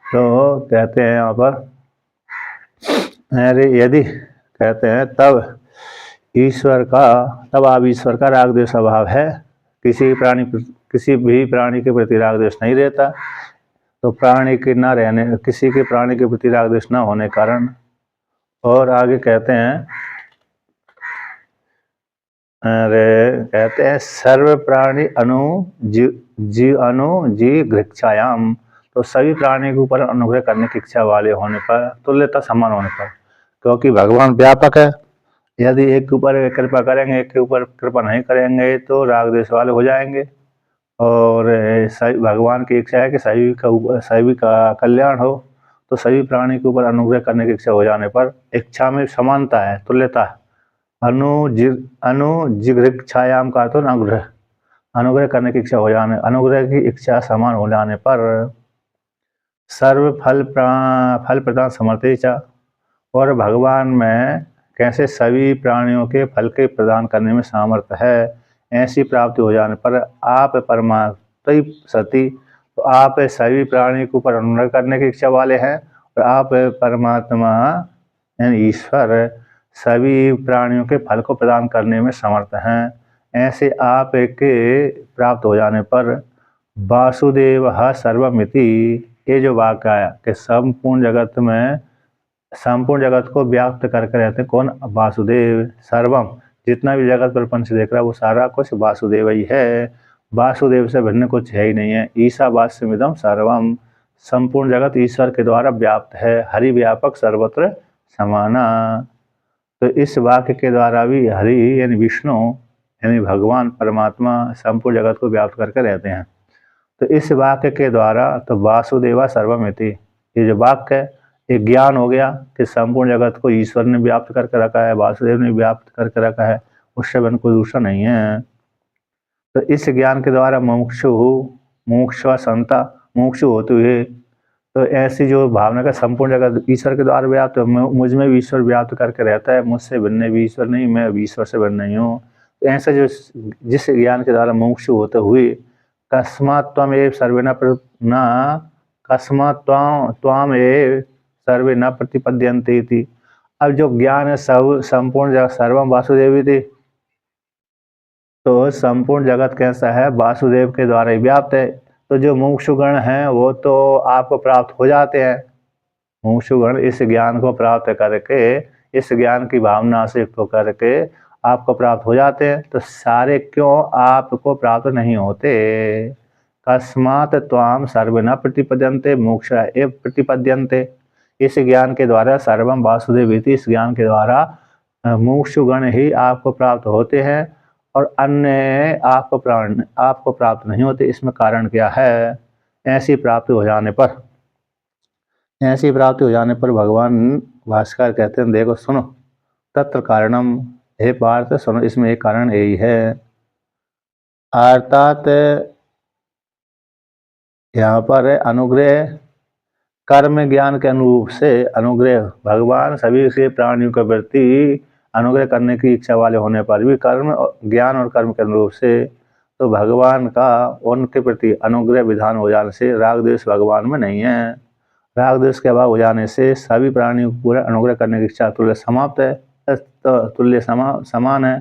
तो कहते हैं यहाँ पर, अरे यदि कहते हैं तब आप ईश्वर का राग द्वेष अभाव है, किसी भी प्राणी के प्रति राग द्वेष नहीं रहता। तो किसी के प्राणी के प्रति राग द्वेष न होने कारण, और आगे कहते हैं, अरे कहते हैं सर्व प्राणी घृक्षायाम, तो सभी प्राणी के ऊपर अनुग्रह करने की इच्छा वाले होने पर, तुल्यता समान होने पर, क्योंकि भगवान व्यापक है। यदि एक के ऊपर कृपा करेंगे, एक के ऊपर कृपा नहीं करेंगे तो राग द्वेष वाले हो जाएंगे। और सभी भगवान की इच्छा है कि सभी का कल्याण हो, तो सभी प्राणी के ऊपर अनुग्रह करने की इच्छा हो जाने पर इच्छा में समानता है, तुल्यता। अनुजिघ्रिक्षायाम का तो अनुग्रह करने की इच्छा हो जाने, अनुग्रह की इच्छा समान हो जाने पर सर्व फल प्रदान समर्थेचा, और भगवान में कैसे सभी प्राणियों के फल के प्रदान करने में सामर्थ्य है, ऐसी प्राप्ति हो जाने पर आप परमात्मा सती, तो आप सभी प्राणी के ऊपर अनुग्रह करने की इच्छा वाले हैं, और आप परमात्मा यानी ईश्वर सभी प्राणियों के फल को प्रदान करने में समर्थ हैं। ऐसे आप के प्राप्त हो जाने पर वासुदेव सर्वमिति, ये जो वाक्य आया कि संपूर्ण जगत को व्याप्त करके रहते हैं कौन? वासुदेव। सर्वम, जितना भी जगत प्रपंच देख रहा है वो सारा कुछ वासुदेव ही है, वासुदेव से भिन्न कुछ है ही नहीं है। ईशावास्यमिदं सर्वम, संपूर्ण जगत ईश्वर के द्वारा व्याप्त है, हरि व्यापक सर्वत्र समाना। तो इस वाक्य के द्वारा भी हरि यानी विष्णु यानी भगवान परमात्मा संपूर्ण जगत को व्याप्त करके रहते हैं। तो इस वाक्य के द्वारा तो वासुदेवा सर्वमिति, ये जो वाक्य है एक ज्ञान हो गया कि संपूर्ण जगत को ईश्वर ने व्याप्त करके रखा है, वासुदेव ने व्याप्त करके रखा है, उससे भिन्न कोई दूसरा नहीं है। तो इस ज्ञान के द्वारा मुमुक्षु संता, मुमुक्षु होते हुए, तो ऐसी जो भावना का संपूर्ण जगत ईश्वर के द्वारा व्याप्त, मुझ में भी ईश्वर व्याप्त करके रहता है, मुझसे भिन्न भी ईश्वर नहीं, मैं भी ईश्वर से भिन्न नहीं हूँ। तो ऐसा जो जिस ज्ञान के द्वारा मुमुक्षु होते हुए कस्मात् त्वमेव सर्वे न प्रतिपद्यन्ते इति। अब जो ज्ञान है संपूर्ण जगत सर्वम वासुदेव, तो संपूर्ण जगत कैसा है? वासुदेव के द्वारा ही व्याप्त है। तो जो मुमुक्षुगण हैं वो तो आपको प्राप्त हो जाते हैं, मुमुक्षुगण इस ज्ञान को प्राप्त करके, इस ज्ञान की भावना से युक्त होकर के आपको प्राप्त हो जाते हैं। तो सारे क्यों आपको प्राप्त नहीं होते? कस्मात् त्वाम सर्वे न प्रतिपद्यन्ते मोक्ष एव प्रतिपद्यन्ते। इस ज्ञान के द्वारा सर्वम वासुदेव इति, इस ज्ञान के द्वारा मुमुक्षुगण ही आपको प्राप्त होते हैं और अन्य आपको प्राप्त नहीं होते। इसमें कारण क्या है? ऐसी प्राप्ति हो जाने पर भगवान भास्कर कहते हैं, देखो सुनो, तत्र कारणम, हे पार्थ सुनो, इसमें एक कारण यही है। अर्थात यहाँ पर अनुग्रह कर्म ज्ञान के अनुरूप से अनुग्रह, भगवान सभी से प्राणियों के प्रति अनुग्रह करने की इच्छा वाले होने पर भी कर्म ज्ञान और कर्म के अनुरूप से, तो भगवान का उनके प्रति अनुग्रह विधान हो जाने से राग द्वेष भगवान में नहीं है। राग द्वेष के अभाव हो जाने से सभी प्राणियों को पूरा अनुग्रह करने की इच्छा तुल्य समाप्त है, तो तुल्य समान है।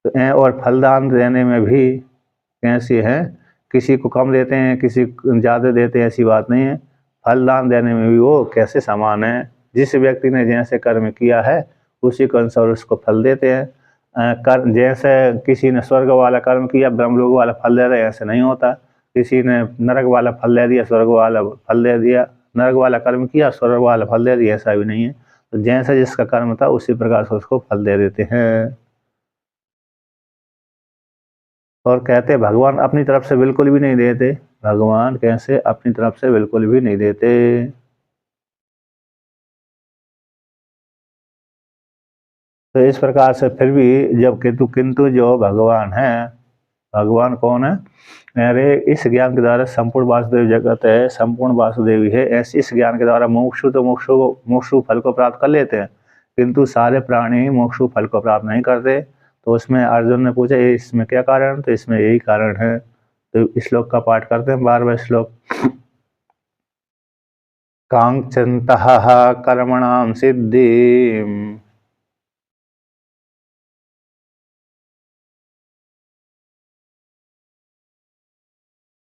तो और फलदान देने में भी कैसी है, किसी को कम देते हैं, किसी को ज़्यादा देते हैं, ऐसी बात नहीं है। फलदान देने में भी वो कैसे समान है, जिस व्यक्ति ने जैसे कर्म किया है उसी के अनुसार उसको फल देते हैं। जैसे किसी ने स्वर्ग वाला कर्म किया ब्रह्मलोक वाला फल दे रहे हैं, ऐसे नहीं होता। किसी ने नरक वाला फल दे दिया, स्वर्ग वाला फल दे दिया, नरक वाला कर्म किया स्वर्ग वाला फल दे दिया, ऐसा भी नहीं है। तो जैसा जिसका कर्म था उसी प्रकार से उसको फल दे देते हैं। और कहते भगवान अपनी तरफ से बिल्कुल भी नहीं देते, भगवान कैसे अपनी तरफ से बिल्कुल भी नहीं देते। तो इस प्रकार से फिर भी जब किंतु जो भगवान है, भगवान कौन है? अरे इस ज्ञान के द्वारा संपूर्ण वासुदेव जगत है, संपूर्ण वासुदेव है। ऐसे इस ज्ञान के द्वारा मोक्षु फल को प्राप्त कर लेते हैं, किंतु सारे प्राणी मोक्षु फल को प्राप्त नहीं करते। तो उसमें अर्जुन ने पूछा इसमें क्या कारण? तो इसमें यही कारण है। तो श्लोक का पाठ करते हैं, 12वां श्लोक। कांक्षन्तः कर्मणां सिद्धिम्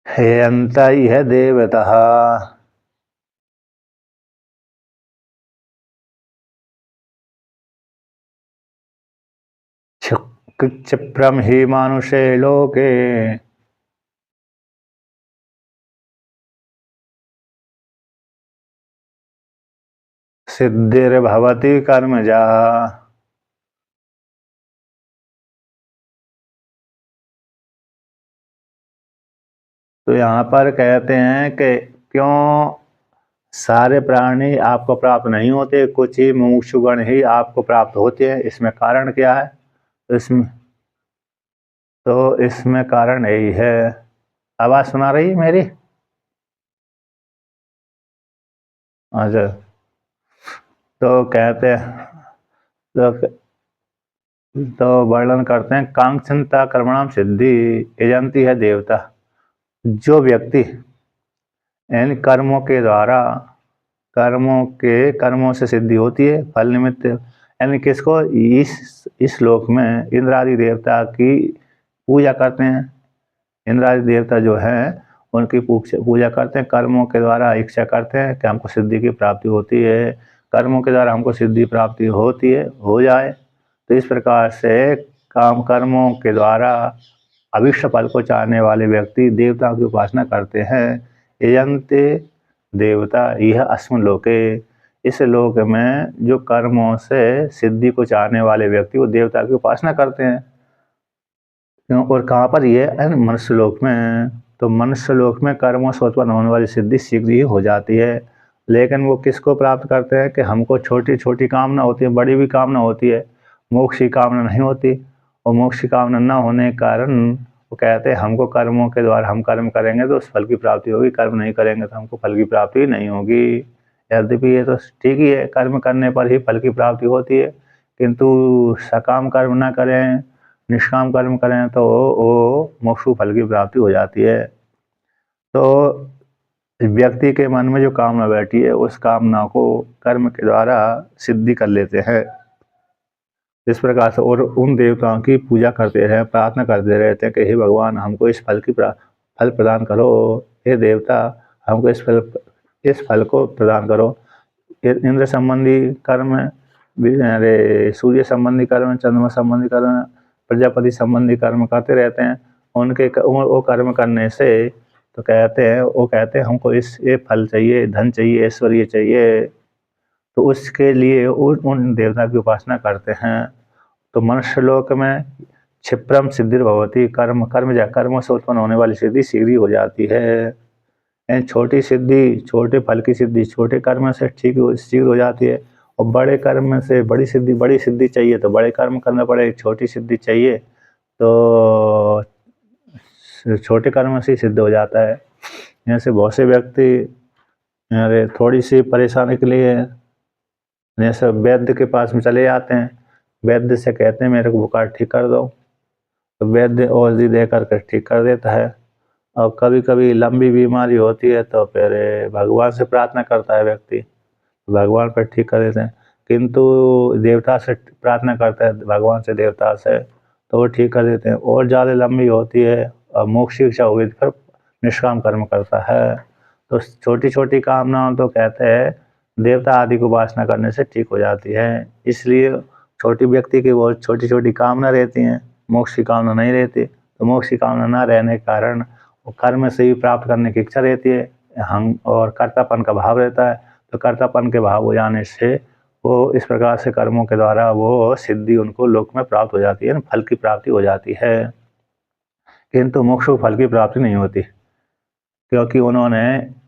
हेयन्त इह देवतः। क्षिप्रं हि मानुषे लोके सिद्धिर्भवति कर्मजा। तो यहाँ पर कहते हैं कि क्यों सारे प्राणी आपको प्राप्त नहीं होते, कुछ ही मुमुक्षुगण ही आपको प्राप्त होते हैं, इसमें कारण क्या है? इसमें कारण यही है। आवाज सुना रही है मेरी? अच्छा, तो कहते हैं तो वर्णन करते हैं, कांक्षन्ता कर्मणाम सिद्धि यजंती है देवता। जो व्यक्ति इन कर्मों के द्वारा कर्मों से सिद्धि होती है, फल निमित्त, यानी किसको? इस लोक में इंद्रादि देवता की पूजा करते हैं। इंद्रादि देवता जो हैं उनकी पूजा करते हैं, कर्मों के द्वारा इच्छा करते हैं कि हमको सिद्धि की प्राप्ति होती है, कर्मों के द्वारा हमको सिद्धि प्राप्ति होती है, हो जाए। तो इस प्रकार से कर्मों के द्वारा अभीष्ट फल को चाहने वाले व्यक्ति देवताओं की उपासना करते हैं। यजन्ते देवता यह अस्मिन् लोके, इस लोक में जो कर्मों से सिद्धि को चाहने वाले व्यक्ति वो देवता की उपासना करते हैं। क्यों? और कहाँ पर? ये मनुष्य लोक में। तो मनुष्य लोक में कर्मों से उत्पन्न होने वाली सिद्धि शीघ्र ही हो जाती है, लेकिन वो किसको प्राप्त करते हैं कि हमको छोटी छोटी कामना होती है, बड़ी भी कामना होती है, मोक्ष की कामना नहीं होती। और मोक्ष की कामना न होने के कारण वो कहते हैं हमको कर्मों के द्वारा हम कर्म करेंगे तो उस फल की प्राप्ति होगी, कर्म नहीं करेंगे तो हमको फल की प्राप्ति नहीं होगी। यद्यपि ये तो ठीक ही है, कर्म करने पर ही फल की प्राप्ति होती है, किंतु सकाम कर्म न करें, निष्काम कर्म करें तो वो मोक्ष फल की प्राप्ति हो जाती है। तो व्यक्ति के मन में जो कामना बैठी है उस कामना को कर्म के द्वारा सिद्धि कर लेते हैं। इस प्रकार से और उन देवताओं की पूजा करते हैं, प्रार्थना करते रहते हैं कि हे भगवान हमको इस फल प्रदान करो, हे देवता हमको इस फल को प्रदान करो। इंद्र संबंधी कर्म, अरे सूर्य संबंधी कर्म, चंद्रमा संबंधी कर्म, प्रजापति संबंधी कर्म करते रहते हैं। वो कर्म करने से तो वो कहते हैं हमको ये फल चाहिए, धन चाहिए, ऐश्वर्य चाहिए, तो उसके लिए उन देवता की उपासना करते हैं। तो मनुष्य लोक में क्षिप्रम सिद्धिर्भवति, कर्मों से उत्पन्न होने वाली सिद्धि शीघ्र हो जाती है। छोटी सिद्धि, छोटे फल की सिद्धि छोटे कर्म से शीघ्र हो जाती है, और बड़े कर्म से बड़ी सिद्धि चाहिए तो बड़े कर्म करना पड़े, छोटी सिद्धि चाहिए तो छोटे कर्म से सिद्ध हो जाता है। जैसे बहुत से व्यक्ति अरे थोड़ी सी परेशानी के लिए जैसे वैद्य के पास में चले जाते हैं, वैद्य से कहते हैं मेरे को बुखार ठीक कर दो, तो वैद्य औषधि दे करके ठीक कर देता है। और कभी कभी लंबी बीमारी होती है तो फिर भगवान से प्रार्थना करता है व्यक्ति, भगवान पर ठीक कर देते हैं। किंतु देवता से प्रार्थना करता है, भगवान से देवता से, तो वो ठीक कर देते हैं। और ज़्यादा लंबी होती है और मोक्ष की इच्छा हुई तो फिर निष्काम कर्म करता है। तो छोटी छोटी कामनाओं तो कहते हैं देवता आदि को उपासना करने से ठीक हो जाती है। इसलिए छोटी व्यक्ति की बहुत छोटी छोटी कामना रहती हैं, मोक्ष की कामना नहीं रहती। तो मोक्ष की कामना न रहने के कारण वो कर्म से ही प्राप्त करने की इच्छा रहती है, हम और कर्तापन का भाव रहता है। तो कर्तापन के भाव हो जाने से वो इस प्रकार से कर्मों के द्वारा वो सिद्धि उनको लोक में प्राप्त हो जाती है, फल की प्राप्ति हो जाती है, किंतु मोक्ष को फल की प्राप्ति नहीं होती, क्योंकि उन्होंने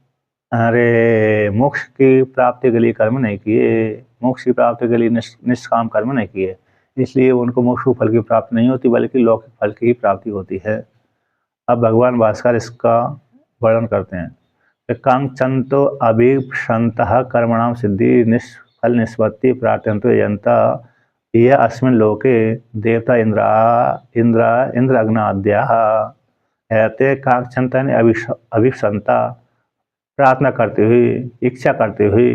मोक्ष की प्राप्ति के लिए कर्म नहीं किए, मोक्ष की प्राप्ति के लिए निष्काम कर्म नहीं किए, इसलिए उनको मोक्ष फल की प्राप्ति नहीं होती, बल्कि लौकिक फल की ही प्राप्ति होती है। अब भगवान भास्कर इसका वर्णन करते हैं। कांक्षन्तो अभीप्सन्तः कर्मणां सिद्धि फल निष्पत्ति प्रार्थयन्तो यजन्ता ये अस्मिन् लोके देवता इंद्र अग्नाद्याः। कहते कांक्षन्ता यानी अभीप्सन्ता, प्रार्थना करते हुए, इच्छा करते हुए,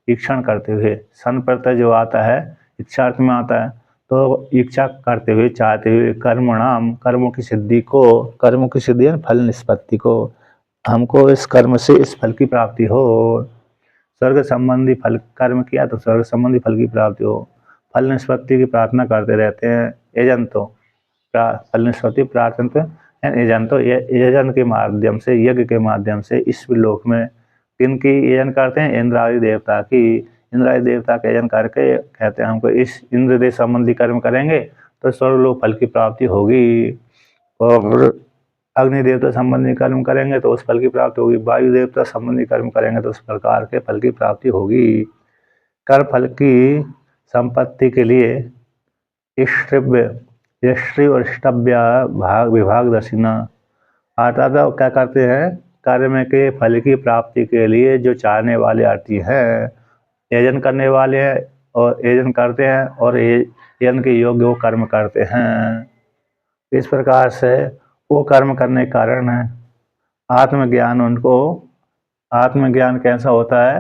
ईक्षण करते हुए, सन प्रत्यय जो आता है इच्छार्थ में आता है, तो इच्छा करते हुए, चाहते हुए, कर्मणाम, कर्मों की सिद्धि को, कर्मों की सिद्धि है फल निष्पत्ति को, हमको इस कर्म से इस फल की प्राप्ति हो। स्वर्ग संबंधी फल, कर्म किया तो स्वर्ग संबंधी फल की प्राप्ति हो। फल निष्पत्ति की प्रार्थना करते रहते हैं एजंतो, फल निष्पत्ति प्रार्थना एजंतो, यजन के माध्यम से, यज्ञ के माध्यम से इस लोक में किनकी यजन करते हैं? इंद्र आदि देवता की। इंद्र आदि देवता का यजन करके कहते हैं हमको इस इंद्रदेव संबंधी कर्म करेंगे तो स्वर्गलोक फल की प्राप्ति होगी, और अग्नि देवता संबंधी कर्म करेंगे तो उस फल की प्राप्ति होगी, वायु देवता संबंधी कर्म करेंगे तो उस प्रकार के फल की प्राप्ति होगी। कर फल की संपत्ति के लिए यष्टि और इष्टव्य भाग विभाग दर्शिना, अर्थात क्या करते हैं? कर्म के फल की प्राप्ति के लिए जो चाहने वाले अर्थी हैं, यजन करने वाले हैं और यजन करते हैं और यजन के योग्य वो कर्म करते हैं। इस प्रकार से वो कर्म करने के कारण आत्मज्ञान उनको, आत्मज्ञान कैसा होता है?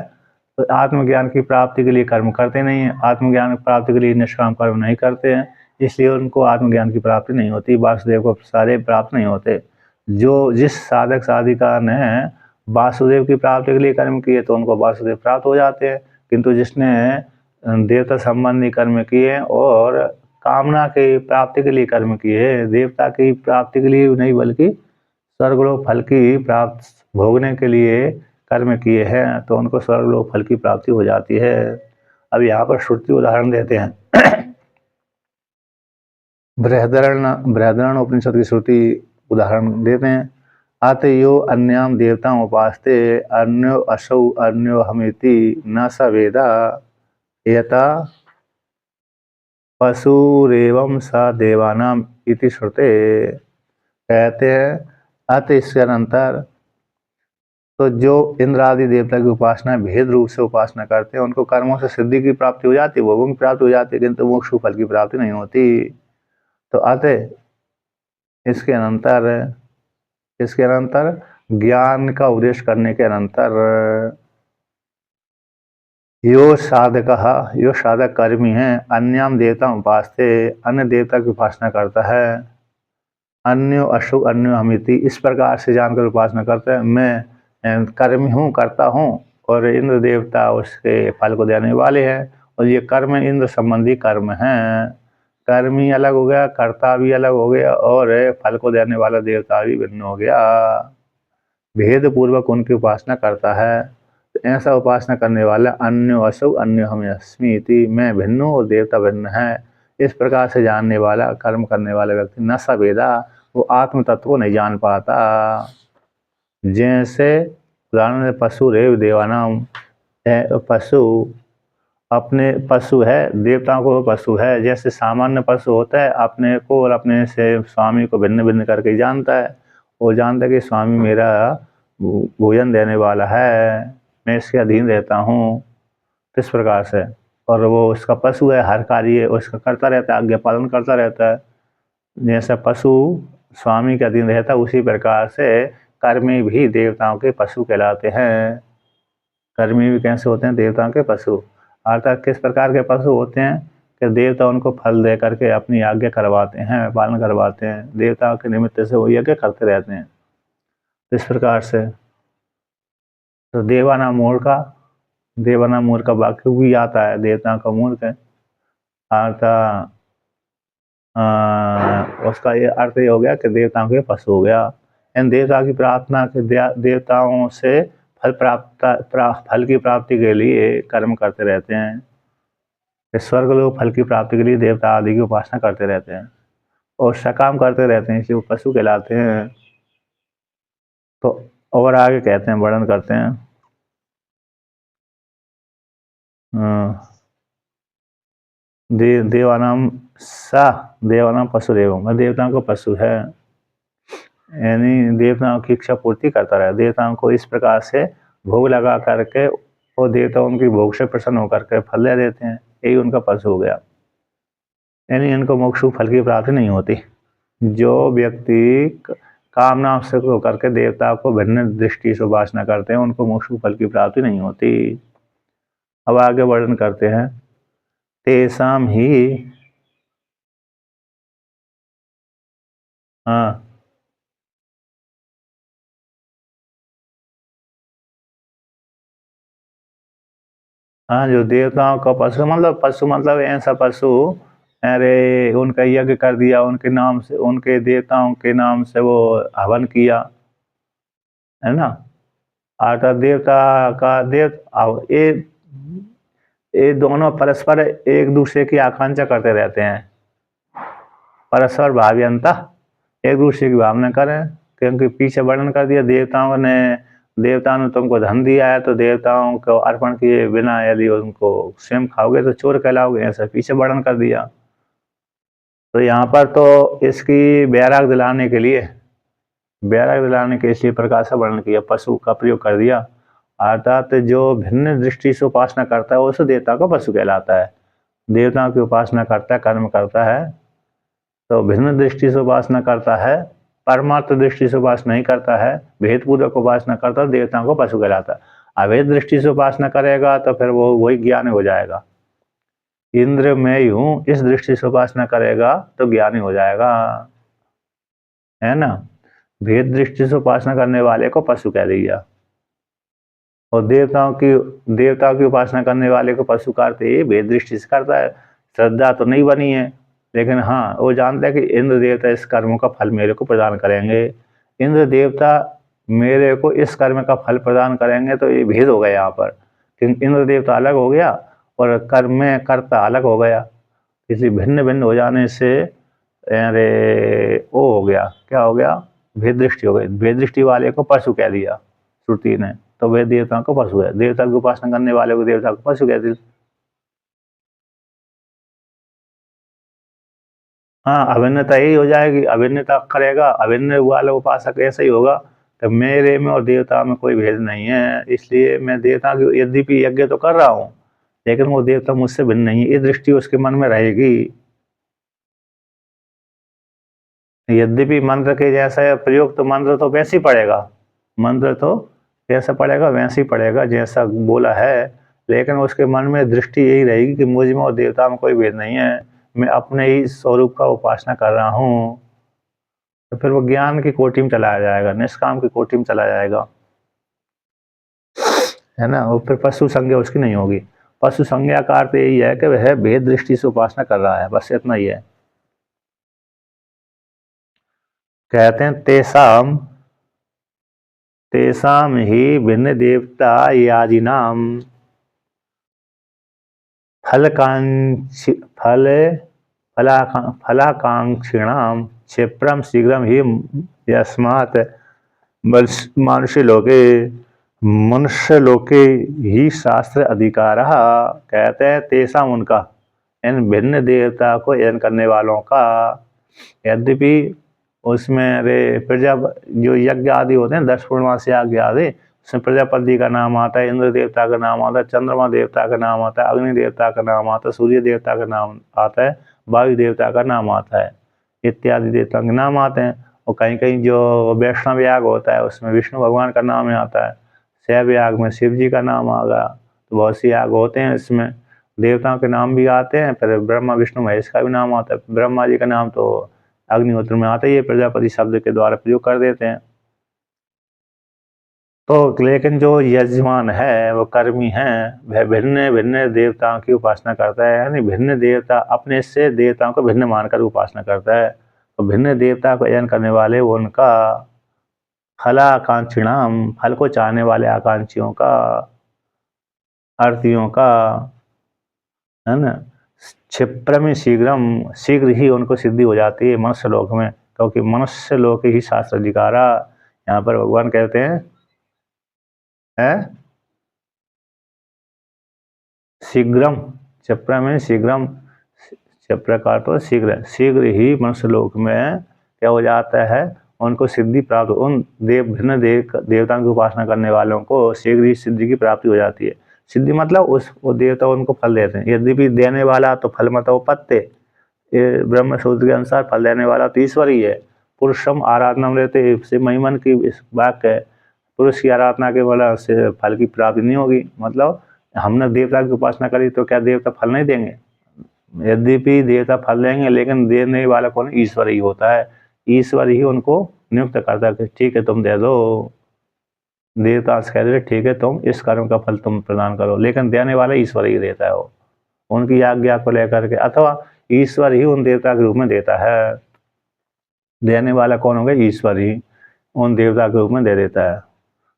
तो आत्मज्ञान की प्राप्ति के लिए कर्म करते नहीं हैं, आत्मज्ञान की प्राप्ति के लिए निष्काम कर्म नहीं करते हैं, इसलिए उनको आत्मज्ञान की प्राप्ति नहीं होती, वासुदेव को सारे प्राप्त नहीं होते। जो जिस साधक साधिका ने वासुदेव की प्राप्ति के लिए कर्म किए तो उनको वासुदेव प्राप्त हो जाते हैं, किंतु जिसने देवता संबंधी कर्म किए और कामना की प्राप्ति के लिए कर्म किए, देवता की प्राप्ति के लिए नहीं बल्कि स्वर्गलोक फल की प्राप्त भोगने के लिए कर्म किए हैं, तो उनको स्वर्गलोक फल की प्राप्ति हो जाती है। अब यहाँ पर श्रुति उदाहरण देते हैं। बृहदारण्य उपनिषद की श्रुति उदाहरण देते हैं। आतयो अन्याम देवताओं उपास्ते अन्यो असौ अन्यो हमेति न स वेदा यथा पशुरेवं स देवानाम इति श्रुते। कहते हैं अत इसके अनंतर तो जो इंद्र आदि देवता की उपासना भेद रूप से उपासना करते हैं उनको कर्मों से सिद्धि की प्राप्ति हो जाती है, भोगों की प्राप्ति हो जाती है, किंतु मोक्ष फल की प्राप्ति नहीं होती। तो अतः इसके अनंतर ज्ञान का उपदेश करने के अनंतर यो साधक कर्मी है अन्याम देवता उपासते, अन्य देवता की उपासना करता है, अन्यो अशु अन्यो हमिति, इस प्रकार से जानकर उपासना करता है मैं कर्मी हूँ, करता हूँ और इंद्र देवता उसके फल को देने वाले हैं, और ये कर्म इंद्र संबंधी कर्म हैं। कर्मी अलग हो गया, कर्ता भी अलग हो गया और फल को देने वाला देवता भी भिन्न हो गया, भेद पूर्वक उनकी उपासना करता है। तो ऐसा उपासना करने वाला अन्यो असौ अन्यो हम अस्मि, मैं भिन्न हूँ और देवता भिन्न है, इस प्रकार से जानने वाला, कर्म करने वाला व्यक्ति न स वेदा, वो आत्म तत्व को नहीं जान पाता। जैसे उदाहरण पशु रेव देवानाम, पशु अपने पशु है, देवताओं को पशु है। जैसे सामान्य पशु होता है अपने को और अपने से स्वामी को भिन्न भिन्न करके जानता है, वो जानता है कि स्वामी मेरा भोजन देने वाला है, मैं इसके अधीन रहता हूँ, इस प्रकार से, और वो उसका पशु है, हर कार्य उसका करता रहता है, आज्ञा पालन करता रहता है। जैसे पशु स्वामी के अधीन रहता है उसी प्रकार से कर्मी भी देवताओं के पशु कहलाते हैं। कर्मी भी कैसे होते हैं? देवताओं के पशु। अर्थात किस प्रकार के पशु होते हैं कि देवता उनको फल दे करके अपनी आज्ञा करवाते हैं, पालन करवाते हैं, देवताओं के निमित्त से वो यज्ञ करते रहते हैं। इस प्रकार से तो देवानाम मूर्ख का वाक्य भी आता है, देवताओं का मूर्ख है, अर्थात उसका ये अर्थ ये हो गया कि देवताओं के पशु हो गया। इन देवता की प्रार्थना के देवताओं से फल की प्राप्ति के लिए कर्म करते रहते हैं। स्वर्गलोक फल की प्राप्ति के लिए देवता आदि की उपासना करते रहते हैं और सकाम करते रहते हैं, इसलिए वो पशु कहलाते हैं। तो और आगे कहते हैं, वर्णन करते हैं, देवानाम पशु देवम, देवताओं को पशु है, यानी देवताओं की इच्छा पूर्ति करता रहे। देवताओं को इस प्रकार से भोग लगा करके वो देवता उनकी भोग से प्रसन्न होकर के फल दे देते हैं, यही उनका पशु हो गया, यानी इनको मोक्ष फल की प्राप्ति नहीं होती। जो व्यक्ति कामना से करके देवता को भिन्न दृष्टि से उपासना करते हैं, उनको मोक्ष फल की प्राप्ति नहीं होती। अब आगे वर्णन करते हैं, तेसाम ही, हाँ हाँ, जो देवताओं का पशु मतलब ऐसा पशु, अरे उनका यज्ञ कर दिया, उनके नाम से, उनके देवताओं के नाम से वो हवन किया, है ना। अर्थात देवता का ये दोनों परस्पर एक दूसरे की आकांक्षा करते रहते हैं, परस्पर भावयंता, एक दूसरे की भावना करें। क्योंकि पीछे वर्णन कर दिया, देवताओं ने तुमको धन दिया है तो देवताओं को अर्पण किए बिना यदि उनको स्वयं खाओगे तो चोर कहलाओगे, ऐसा पीछे वर्णन कर दिया। तो यहाँ पर तो इसकी वैराग दिलाने के इसी प्रकार से वर्णन किया, पशु का प्रयोग कर दिया। अर्थात जो भिन्न दृष्टि से उपासना करता है उस देवता को पशु कहलाता है। देवताओं की उपासना करता है, कर्म करता है, तो भिन्न दृष्टि से उपासना करता है, परमार्थ दृष्टि से उपासना नहीं करता है, भेदपूर्वक उपासना करता है, देवताओं को पशु कहलाता है। अभेद दृष्टि से उपासना करेगा तो फिर वो वही ज्ञानी हो जाएगा। इंद्र मैं हूँ इस दृष्टि से उपासना करेगा तो ज्ञानी हो जाएगा, है ना। भेद दृष्टि से उपासना करने वाले को पशु कह दिया, और देवताओं की उपासना करने वाले को पशु करते ही भेद दृष्टि से करता है। श्रद्धा तो नहीं बनी है, लेकिन हाँ वो जानता है कि इंद्र देवता इस कर्मों का फल मेरे को प्रदान करेंगे, इंद्र देवता मेरे को इस कर्म का फल प्रदान करेंगे, तो ये भेद हो गया यहाँ पर। क्योंकि इंद्र देवता अलग हो गया और कर्म में कर्ता अलग हो गया, इसलिए भिन्न भिन्न हो जाने से अरे वो हो गया, क्या हो गया, भेद दृष्टि हो गई। भेद दृष्टि वाले को पशु कह दिया श्रुति ने, तो वे देवताओं को पशु है, देवता की उपासना करने वाले को देवता को पशु कहते। हाँ, अभिन्नता यही हो जाएगी, अभिन्नता करेगा, अभिन्न वाला उपासक ऐसा ही होगा तो मेरे में और देवता में कोई भेद नहीं है, इसलिए मैं देवता की यद्यपि यज्ञ तो कर रहा हूँ लेकिन वो देवता मुझसे भिन्न नहीं है, ये दृष्टि उसके मन में रहेगी। यद्यपि मंत्र के जैसा प्रयोग तो मंत्र तो वैसे ही पड़ेगा, मंत्र तो जैसा पड़ेगा वैसे ही पड़ेगा जैसा बोला है, लेकिन उसके मन में दृष्टि यही रहेगी कि मुझ में और देवता में कोई भेद नहीं है, मैं अपने ही स्वरूप का उपासना कर रहा हूँ। तो फिर वो ज्ञान की कोटि में चला जाएगा, निष्काम की कोटि में चला जाएगा, है ना। वो फिर पशु संज्ञा उसकी नहीं होगी। पशु संज्ञा का अर्थ यही है कि वह भेद दृष्टि से उपासना कर रहा है, बस इतना ही है। कहते हैं तेसाम ही भिन्न देवता याजिनाम फलाकांक्षिणाम क्षिप्रम शीघ्रम ही यस्मात् मनुष्य लोके ही शास्त्र अधिकार। कहते हैं तेसाम उनका, इन भिन्न देवता को यजन करने वालों का, यद्यपि उसमें जो यज्ञ आदि होते हैं 10 पूर्णमासी यज्ञ आदि, उसमें प्रजापति का नाम आता है, इंद्र देवता का नाम आता है, चंद्रमा देवता का नाम आता है, अग्नि देवता का नाम आता है, सूर्य देवता का नाम आता है, वायु देवता का नाम आता है, इत्यादि देवता के नाम आते हैं। और कहीं कहीं जो वैष्णव याग होता है उसमें विष्णु भगवान का नाम आता है, शैव याग में शिव जी का नाम आ गया। तो बहुत सी याग होते हैं, इसमें देवताओं के नाम भी आते हैं, फिर ब्रह्मा विष्णु महेश का भी नाम आता है। ब्रह्मा जी का नाम तो अग्निहोत्र में आता ही है, प्रजापति शब्द के द्वारा प्रयोग कर देते हैं। तो लेकिन जो यजमान है वो कर्मी है, वह भिन्न भिन्न देवताओं की उपासना करता है, यानी भिन्न देवता अपने से देवताओं को भिन्न मानकर उपासना करता है। तो भिन्न देवता को यजन करने वाले उनका फलाकांक्षिणाम, फल को चाहने वाले आकांक्षियों का, आरतियों का, है ना, क्षिप्र में शीघ्र ही उनको सिद्धि हो जाती है मनुष्य लोक में, क्योंकि मनुष्य लोक ही शास्त्र अधिकारा। यहाँ पर भगवान कहते हैं शीघ्रम, क्षिप्र में शीघ्रम, क्षिप्र का तो शीघ्र ही मनुष्य लोक में क्या हो जाता है, उनको सिद्धि प्राप्त, उन भिन्न देवताओं की उपासना करने वालों को शीघ्र ही सिद्धि की प्राप्ति हो जाती है। सिद्धि मतलब वो देवता उनको फल देते हैं, यद्यपि देने वाला तो फल मतलब वो पत्ते, ये ब्रह्म सूत्र के अनुसार फल देने वाला तो ईश्वर ही है, पुरुषम आराधना रहते से महिमन की इस वाक्य है, पुरुष की आराधना के बल से फल की प्राप्ति नहीं होगी। मतलब हमने देवता की उपासना करी तो क्या देवता फल नहीं देंगे? यद्यपि देवता फल देंगे, लेकिन देने वाला कौन? ईश्वर ही होता है। ईश्वर ही उनको नियुक्त करता है कि ठीक है तुम दे दो। देवता से कह दे ठीक है तुम इस कर्म का फल तुम प्रदान करो, लेकिन देने वाला ईश्वर ही देता है। वो उनकी आज्ञा को लेकर के, अथवा ईश्वर ही उन देवता के रूप में देता है। देने वाला कौन होगा? ईश्वर ही उन देवता के रूप में दे देता है।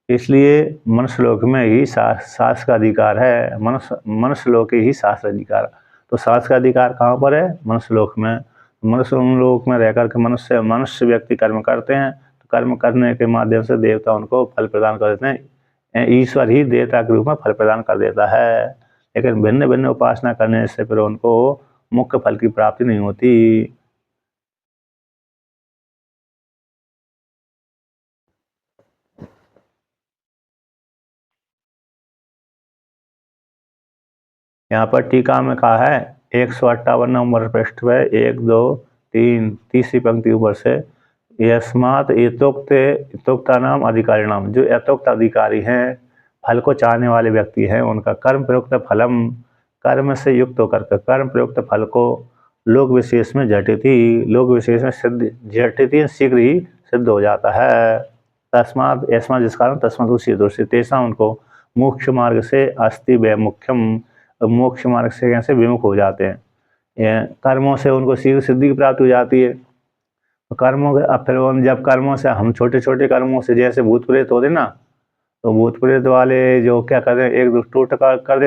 इसलिए मनुष्य लोक में ही शास्त्र का अधिकार है। मनुष्य लोक ही शास्त्र अधिकार। तो शास्त्र का अधिकार कहाँ पर है? मनुष्य लोक में। मनुष्य लोक में रह करके मनुष्य व्यक्ति कर्म करते हैं, तो कर्म करने के माध्यम से देवता उनको फल प्रदान कर देते हैं। ईश्वर ही देवता के रूप में फल प्रदान कर देता है, लेकिन भिन्न भिन्न उपासना करने से फिर उनको मुख्य फल की प्राप्ति नहीं होती। यहाँ पर टीका में कहा है 158 नंबर पृष्ठ पे 1, 2, 3 तीसरी पंक्ति ऊपर से, यस्मात् यथोक्त नाम अधिकारी नाम, जो यथोक्त अधिकारी हैं, फल को चाहने वाले व्यक्ति हैं, उनका कर्म प्रयुक्त फलम, कर्म से युक्त होकर के कर्म प्रयुक्त फल को लोक विशेष में लोक विशेष में सिद्ध शीघ्र ही सिद्ध हो जाता है। तस्मात् यस्मात् जिस कारण तस्मात् उसी दूसरी तेसा उनको मोक्ष मार्ग से अस्ति मुख्यम, मोक्ष मार्ग से कैसे विमुख हो जाते हैं। कर्मों से उनको शीघ्र सिद्धि की प्राप्ति हो जाती है। कर्मों के अब फिर जब कर्मों से हम छोटे छोटे कर्मों से, जैसे भूत प्रेत होते ना, तो भूत प्रेत वाले जो क्या करते हैं, एक दो टोटका कर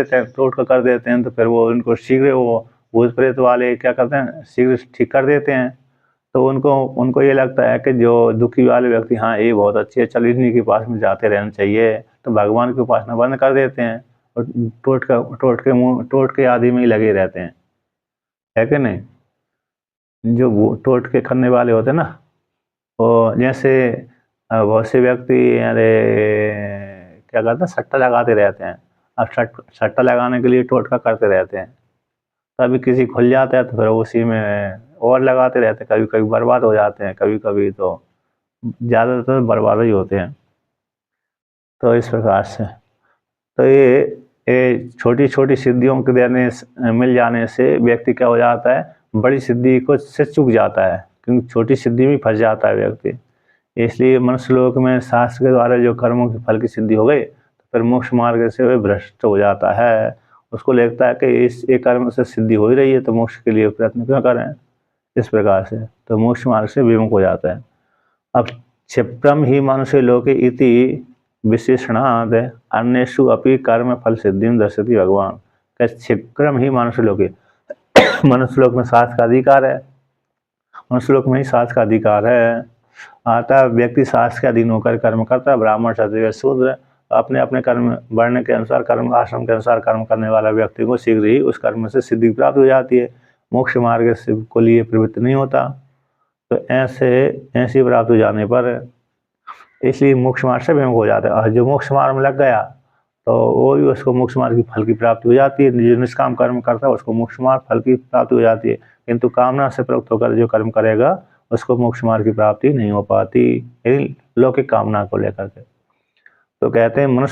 देते हैं, तो फिर वो उनको शीघ्र वो भूत प्रेत वाले क्या करते हैं, शीघ्र ठीक कर देते हैं। तो उनको ये लगता है कि जो दुखी वाले व्यक्ति, हाँ ये बहुत अच्छी है, चल इन्हीं के पास में जाते रहना चाहिए, तो भगवान की उपासना बंद कर देते हैं और टोटके आदि में ही लगे रहते हैं, है कि नहीं? जो टोटके करने वाले होते हैं ना, वो जैसे बहुत से व्यक्ति अरे क्या करते हैं, सट्टा लगाते रहते हैं। अब सट्टा लगाने के लिए टोटका करते रहते हैं, कभी किसी खुल जाता है तो फिर उसी में और लगाते रहते हैं, कभी कभी बर्बाद हो जाते हैं, कभी कभी तो ज़्यादातर बर्बाद ही होते हैं। तो इस प्रकार से तो ये छोटी छोटी सिद्धियों के देने मिल जाने से व्यक्ति क्या हो जाता है, बड़ी सिद्धि को से चूक जाता है, क्योंकि छोटी सिद्धि में फंस जाता है व्यक्ति। इसलिए मनुष्य लोक में शास्त्र के द्वारा जो कर्मों के फल की सिद्धि हो गई, तो फिर मोक्ष मार्ग से वह भ्रष्ट हो जाता है। उसको लगता है कि इस एक कर्म से सिद्धि हो ही रही है, तो मोक्ष के लिए प्रयत्न क्यों करें। इस प्रकार से तो मोक्ष मार्ग से विमुख हो जाता है। अब क्षिप्रम ही मनुष्य लोके इति विशेषणाद अन्येषु अपि कर्म फल सिद्धिं दर्शति भगवान। क्षिप्रम ही मनुष्य लोके, मनुष्य लोक में शास्त्र का अधिकार है, मनुष्य लोक में ही शास्त्र का अधिकार है। अतः व्यक्ति शास्त्र के अधीन होकर कर्म करता है। ब्राह्मण क्षत्रिय शूद्र अपने अपने कर्म वर्ण के अनुसार, कर्म आश्रम के अनुसार कर्म करने वाला व्यक्ति को शीघ्र ही उस कर्म से सिद्धि प्राप्त हो जाती है, मोक्ष मार्ग से को लिए प्रवृत्त नहीं होता। तो ऐसी प्राप्त हो जाने पर इसलिए मोक्ष मार्ग से विमुख हो जाता है। और जो मोक्ष मार्ग में लग गया तो वो भी उसको मोक्ष मार्ग की फल की प्राप्ति हो जाती है। जो निष्काम कर्म करता है उसको मोक्ष मार्ग फल की प्राप्ति हो जाती है, किंतु कामना से प्रयुक्त होकर जो कर्म करेगा उसको मोक्ष मार्ग की प्राप्ति नहीं हो पाती, लौकिक कामना को लेकर के। तो कहते हैं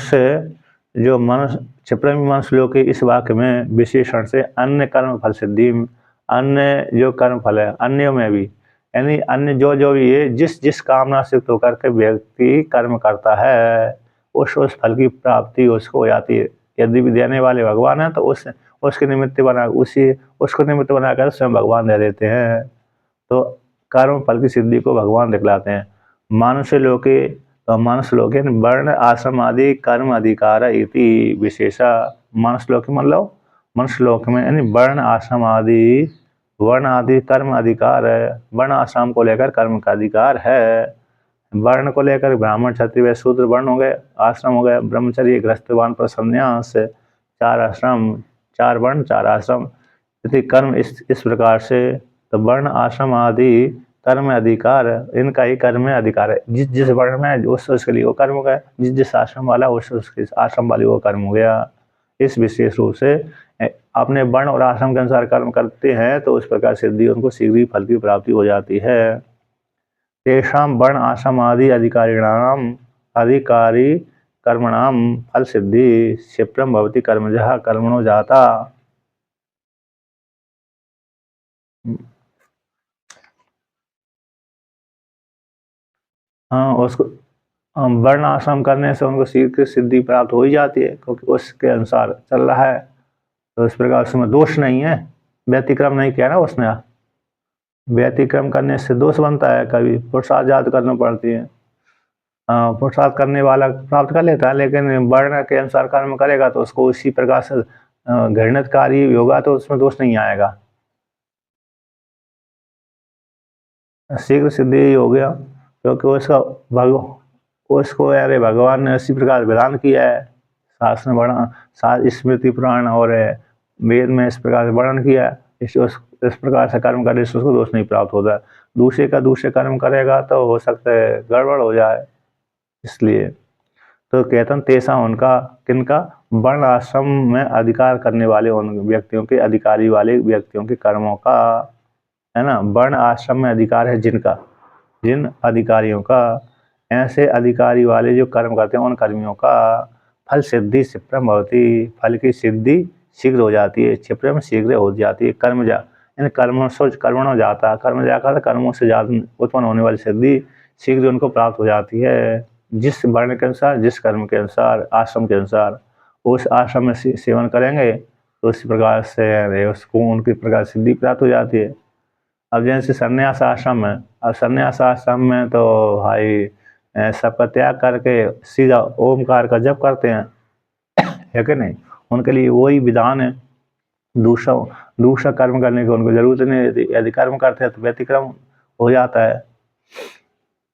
क्षिप्रम मनुष्य लोक के इस वाक्य में विशेषण से अन्य कर्म फल सिद्धि, अन्य जो कर्म फल है अन्यों में भी, यानी अन्य जो भी है, जिस कामना से तो करके व्यक्ति कर्म करता है उस फल की प्राप्ति उसको हो जाती है। यदि भी देने वाले भगवान है तो उसके निमित्त उसको निमित्त बनाकर स्वयं भगवान दे देते हैं। तो कर्म फल की सिद्धि को भगवान दिखलाते हैं। मनुष्य लोके वर्ण आश्रम आदि कर्म अधिकार इति विशेषा। मनुष्य लोक मतलब मनुष्य लोक में यानी वर्ण आदि कर्म अधिकार है। वर्ण आश्रम को लेकर कर्म का अधिकार है। वर्ण को लेकर ब्राह्मण क्षत्रिय शूद्र वर्ण हो गए, आश्रम हो गए ब्रह्मचर्य गृहस्थ वानप्रस्थ संन्यास, 4 आश्रम 4 वर्ण 4 आश्रम यदि कर्म इस प्रकार से। तो वर्ण आश्रम आदि कर्म अधिकार, इनका ही कर्म में अधिकार है। जिस वर्ण में उसके लिए वो कर्म हो गया, जिस आश्रम वाला उसके आश्रम वाले वो कर्म हो गया। इस विशेष रूप से अपने वर्ण और आश्रम के अनुसार कर्म करते हैं तो उस प्रकार सिद्धि उनको शीघ्र फल की प्राप्ति हो जाती है। तेषां वर्ण आश्रम आदि अधिकारी कर्मणां फल सिद्धि क्षिप्रम भवति कर्मजः कर्मणो जाता। हाँ, उसको वर्ण आश्रम करने से उनको शीघ्र सिद्धि प्राप्त हो ही जाती है, क्योंकि उसके अनुसार चल रहा है, तो इस प्रकार उसमें दोष नहीं है। व्यतिक्रम नहीं किया ना उसने। व्यतिक्रम करने से दोष बनता है, कभी पुरुषार्थ ज्यादा करना पड़ती है। पुरुषार्थ करने वाला प्राप्त कर लेता है, लेकिन वर्ण के अनुसार कर्म करेगा तो उसको उसी प्रकार से घृणित कार्य होगा, तो उसमें दोष नहीं आएगा। शीघ्र सिद्धि हो गया, क्योंकि उसको अरे भगवान ने इसी प्रकार विधान किया है। शास्त्र में वर्णन, स्मृति पुराण और वेद में इस प्रकार से वर्णन किया है। इस प्रकार से कर्म करने से उसको दोष नहीं प्राप्त होता है। दूसरे कर्म करेगा तो हो सकता है गड़बड़ हो जाए, इसलिए तो कहते हैं तेसा उनका किनका वर्ण आश्रम में अधिकार करने वाले उन व्यक्तियों के, अधिकारी वाले व्यक्तियों के कर्मों का, है ना। वर्ण आश्रम में अधिकार है जिनका, जिन अधिकारियों का, ऐसे अधिकारी वाले जो कर्म करते हैं उन कर्मियों का फल सिद्धि क्षिप्रम भवति, फल की सिद्धि शीघ्र हो जाती है। क्षिप्रम शीघ्र हो जाती है। इन कर्मणों जाता, कर्म जाकर कर्मों से उत्पन्न होने वाली सिद्धि शीघ्र उनको प्राप्त हो जाती है। जिस वर्ण के अनुसार, जिस कर्म के अनुसार, आश्रम के अनुसार उस आश्रम में सेवन करेंगे तो इस प्रकार से उसको उनकी प्रकार सिद्धि प्राप्त हो जाती है। अब जैसे संन्यास आश्रम है, अब संन्यास आश्रम में तो भाई सबका त्याग करके सीधा ओमकार का जप करते हैं, है कि नहीं। उनके लिए वही विधान है। दूसरा दूसरा कर्म करने की उनको जरूरत नहीं रहती। यदि कर्म करते हैं तो व्यतिक्रम हो जाता है।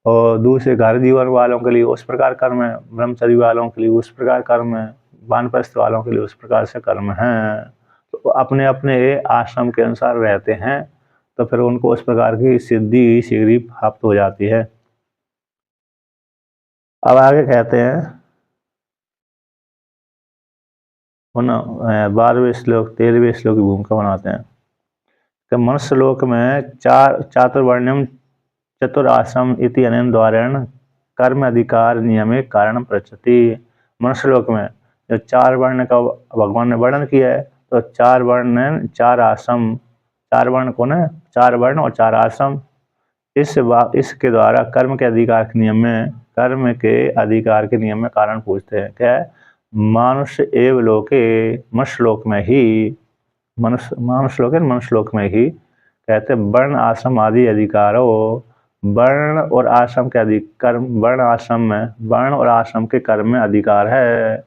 और दूसरे घर जीवन वालों के लिए उस प्रकार कर्म है, ब्रह्मचर्य वालों के लिए उस प्रकार कर्म है, वानप्रस्थ वालों के लिए उस प्रकार से कर्म है। तो अपने अपने आश्रम के अनुसार रहते हैं, तो फिर उनको उस प्रकार की सिद्धि शीघ्र प्राप्त हो जाती है। अब आगे कहते हैं 12वें श्लोक 13वें श्लोक की भूमिका बनाते हैं कि मनुष्य लोक में चातुर्वर्ण्यम चतुराश्रम इति अनेन द्वारेण कर्म अधिकार नियमे कारण प्रचति। मनुष्य लोक में जो 4 वर्ण का भगवान ने वर्णन किया है, तो 4 वर्ण 4 आश्रम, 4 वर्ण कौन है, 4 वर्ण और 4 आश्रम, इसके द्वारा कर्म के अधिकार के नियम में, कर्म के अधिकार के नियम में कारण पूछते हैं। क्या है, मनुष्य एवं लोके, मनुष्य लोक में ही, मनुष्य लोक में ही कहते वर्ण आश्रम आदि अधिकारों, वर्ण और आश्रम के कर्म, वर्ण आश्रम में, वर्ण और आश्रम के कर्म में अधिकार है।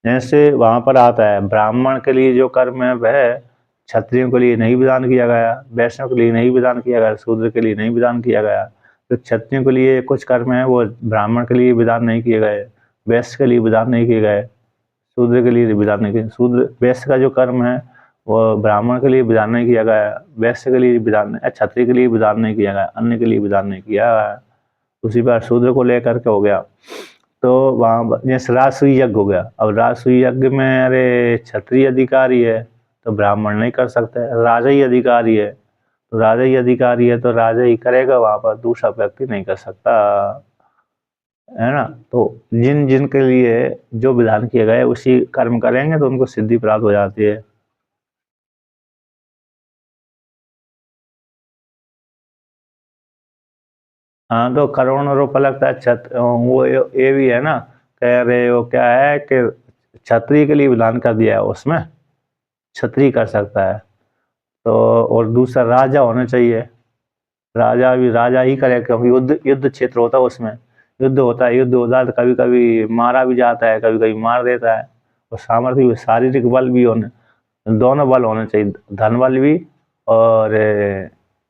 जैसे वहां पर आता है ब्राह्मण के लिए जो कर्म है वह क्षत्रियों के लिए नहीं विधान किया गया, वैष्णव के लिए नहीं विधान किया गया, शूद्र के लिए नहीं विधान किया गया। तो क्षत्रियों के लिए कुछ कर्म है वो ब्राह्मण के लिए विधान नहीं किए गए, वैश्य के लिए विधान नहीं किए गए, शूद्र के लिए विधान नहीं किए। शूद्र वैश्य का जो कर्म है वो ब्राह्मण के लिए विधान नहीं किया गया, वैश्य के लिए विधान, क्षत्रिय के लिए विधान नहीं किया गया, अन्य के लिए विधान नहीं किया गया। उसी बार शूद्र को लेकर के हो गया। तो वहाँ जैसे राजसूय यज्ञ हो गया, अब राजसूय यज्ञ में अरे क्षत्रिय अधिकारी है तो ब्राह्मण नहीं कर सकते, राजा ही अधिकारी है तो राजा ही अधिकारी है तो राजा ही करेगा, वहां पर दूसरा व्यक्ति नहीं कर सकता, है ना। तो जिन जिन के लिए जो विधान किए गए उसी कर्म करेंगे तो उनको सिद्धि प्राप्त हो जाती है। हाँ, तो करोड़ों रुपये लगता है वो ये भी है ना, कह रहे हो क्या है कि क्षत्रिय के लिए विधान कर दिया है, उसमें क्षत्रिय कर सकता है। तो और दूसरा राजा होना चाहिए, राजा भी राजा ही करे, क्योंकि युद्ध युद्ध क्षेत्र होता है, उसमें युद्ध होता है, युद्ध होता है तो कभी कभी मारा भी जाता है, कभी कभी मार देता है। और सामर्थ्य भी, शारीरिक बल भी होने, दोनों बल होने चाहिए, धन बल भी और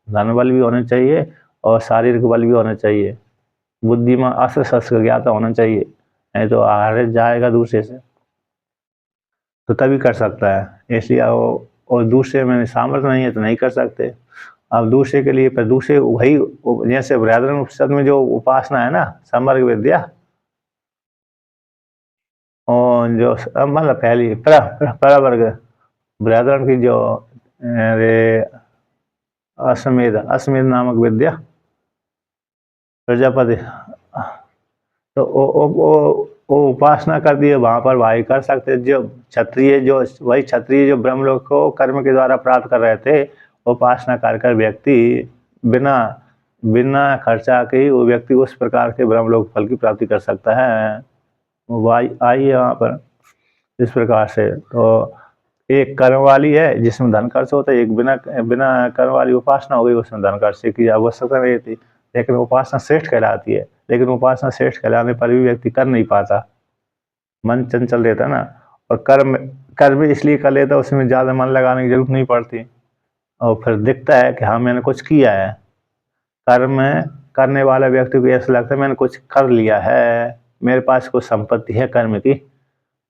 धन बल भी होने चाहिए और शारीरिक बल भी होना चाहिए। बुद्धिमान अस्त्र शस्त्र ज्ञाता होना चाहिए, नहीं तो हार जाएगा दूसरे से, तो तभी कर सकता है। इसलिए और दूसरे में सामर्थ्य नहीं है तो नहीं कर सकते। अब दूसरे के लिए पर दूसरे वही, जैसे बृहदारण्य उपनिषद में जो उपासना है ना, संवर्ग विद्या, और जो मतलब पहली परावर्ग बृहदारण्य की जो अश्वमेध अश्वमेध नामक विद्या, प्रजापति, तो वो उपासना कर दिए वहाँ पर भाई कर सकते। जो क्षत्रिय, जो वही क्षत्रिय जो ब्रह्मलोक को कर्म के द्वारा प्राप्त कर रहे थे, उपासना कर व्यक्ति बिना बिना खर्चा के ही वो व्यक्ति उस प्रकार के ब्रह्मलोक फल की प्राप्ति कर सकता है। वो आई है वहाँ पर इस प्रकार से। तो एक कर्म वाली है जिसमें धन खर्च होता है, एक बिना बिना कर्म वाली उपासना हो गई, उसमें धन खर्च की आवश्यकता नहीं थी, लेकिन उपासना श्रेष्ठ कहलाती है। लेकिन उपासना श्रेष्ठ कहलाने पर भी व्यक्ति कर नहीं पाता, मन चंचल रहता ना। और कर्म कर्म इसलिए कर लेता, उसमें ज़्यादा मन लगाने की जरूरत नहीं पड़ती, और फिर दिखता है कि हाँ मैंने कुछ किया है। कर्म करने वाला व्यक्ति को ऐसा लगता है मैंने कुछ कर लिया है, मेरे पास कुछ संपत्ति है कर्म की।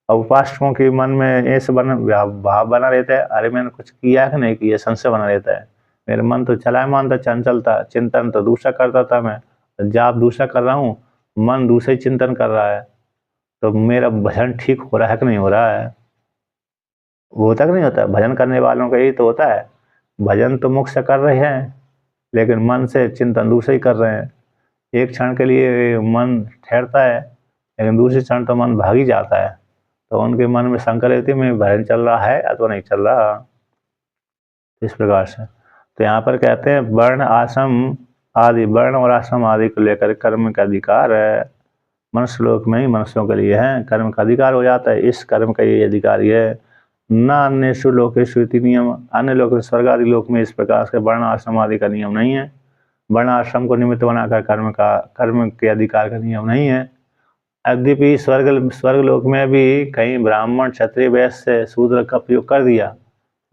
और उपासकों के मन में ऐसे भाव बना रहता है, अरे मैंने कुछ किया कि नहीं किया, संशय बना रहता है। मेरा मन तो चलायमान था, चंचल था, चिंतन तो दूसरा करता था मैं, जाप दूसरा कर रहा हूँ, मन दूसरे चिंतन कर रहा है, तो मेरा भजन ठीक हो रहा है कि नहीं हो रहा है। वो होता कि नहीं होता, भजन करने वालों का यही तो होता है। भजन तो मुख से कर रहे हैं, लेकिन मन से चिंतन दूसरे ही कर रहे हैं। एक क्षण के लिए मन ठहरता है, लेकिन दूसरे क्षण तो मन भाग ही जाता है। तो उनके मन में शंका रहती है मैं भजन चल रहा है अथवा नहीं चल रहा, इस प्रकार से। तो यहाँ पर कहते हैं वर्ण आश्रम आदि, वर्ण और आश्रम आदि को लेकर कर्म का अधिकार है, मनुष्य लोक में ही मनुष्यों के लिए है कर्म का अधिकार हो जाता है। इस कर्म का ये अधिकारी है। न अन्येषु लोकेषु इति नियम, अन्य लोक स्वर्ग आदि लोक में इस प्रकार के वर्ण आश्रम आदि का नियम नहीं है। वर्ण आश्रम को निमित्त बनाकर कर्म के अधिकार का नियम नहीं है। यद्यपि स्वर्ग लोक में भी कहीं ब्राह्मण क्षत्रिय वैश्य शूद्र का प्रयोग कर दिया,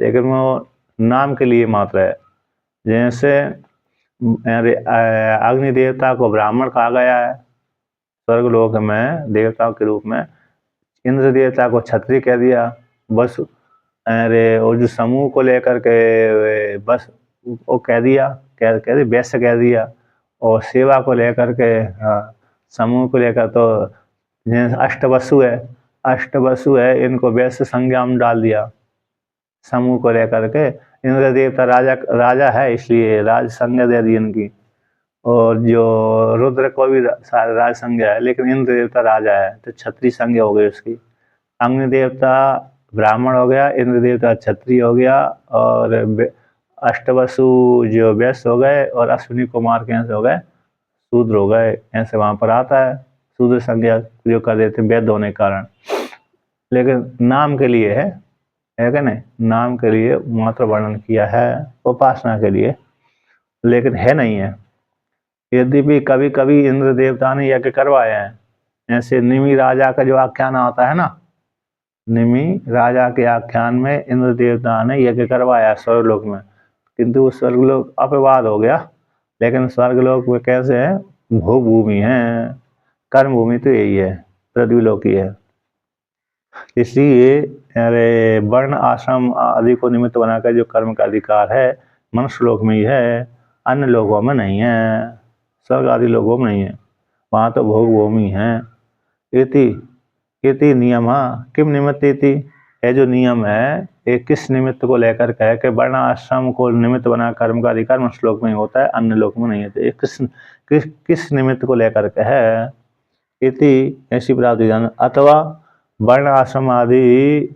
लेकिन वो नाम के लिए मात्र है। जैसे अग्नि देवता को ब्राह्मण कहा गया है स्वर्ग लोक में देवताओं के रूप में, इंद्र देवता को क्षत्रिय कह दिया, बस। अरे और जो समूह को लेकर के बस वो कह दिया, कह दिया वैश्य कह दिया। और सेवा को लेकर के, हाँ, समूह को लेकर तो अष्टवसु है, अष्टवसु है, इनको वैश्य संज्ञा में डाल दिया समूह को लेकर के। इंद्र देवता राजा है इसलिए राज संज्ञा दे दी इनकी। और जो रुद्र को भी राज संज्ञा है, लेकिन इंद्र देवता राजा है तो क्षत्रिय संज्ञा हो गई उसकी। अग्नि देवता ब्राह्मण हो गया, इंद्र देवता क्षत्रिय हो गया, और अष्टवसु जो वैश्य हो गए, और अश्विनी कुमार कैसे हो गए, शूद्र हो गए। ऐसे वहाँ पर आता है शूद्र संज्ञा प्रयोग कर देते वैध होने के कारण, लेकिन नाम के लिए है क्या नहीं, नाम के लिए मात्र वर्णन किया है उपासना के लिए, लेकिन है नहीं है। यद्यपि कभी कभी इंद्र देवता ने यज्ञ करवाए हैं, ऐसे निमि राजा का जो आख्यान आता है ना, निमि राजा के आख्यान में इंद्र देवता ने यज्ञ करवाया स्वर्गलोक में, किंतु वो स्वर्गलोक अपवाद हो गया। लेकिन स्वर्गलोक में कैसे है, भोग भूमि है, कर्म भूमि तो यही है, पृथ्वीलोक ही है। इसलिए अरे वर्ण आश्रम आदि को निमित्त बनाकर जो कर्म का अधिकार है मनुष्य लोक में ही है, अन्य लोगों में नहीं है, स्वर्ग आदि लोगों में नहीं है, वहाँ तो भोग भूमि है। इति इति नियम किम निमित्त इति, ये जो नियम है ये किस निमित्त को लेकर कहे कि वर्ण आश्रम को निमित्त बना कर्म का अधिकार मनुष्य लोक में ही होता है, अन्य लोक में नहीं है। तो ये किस निमित्त को लेकर के है, इति ऐसी प्राप्ति जान, अथवा वर्ण आश्रम आदि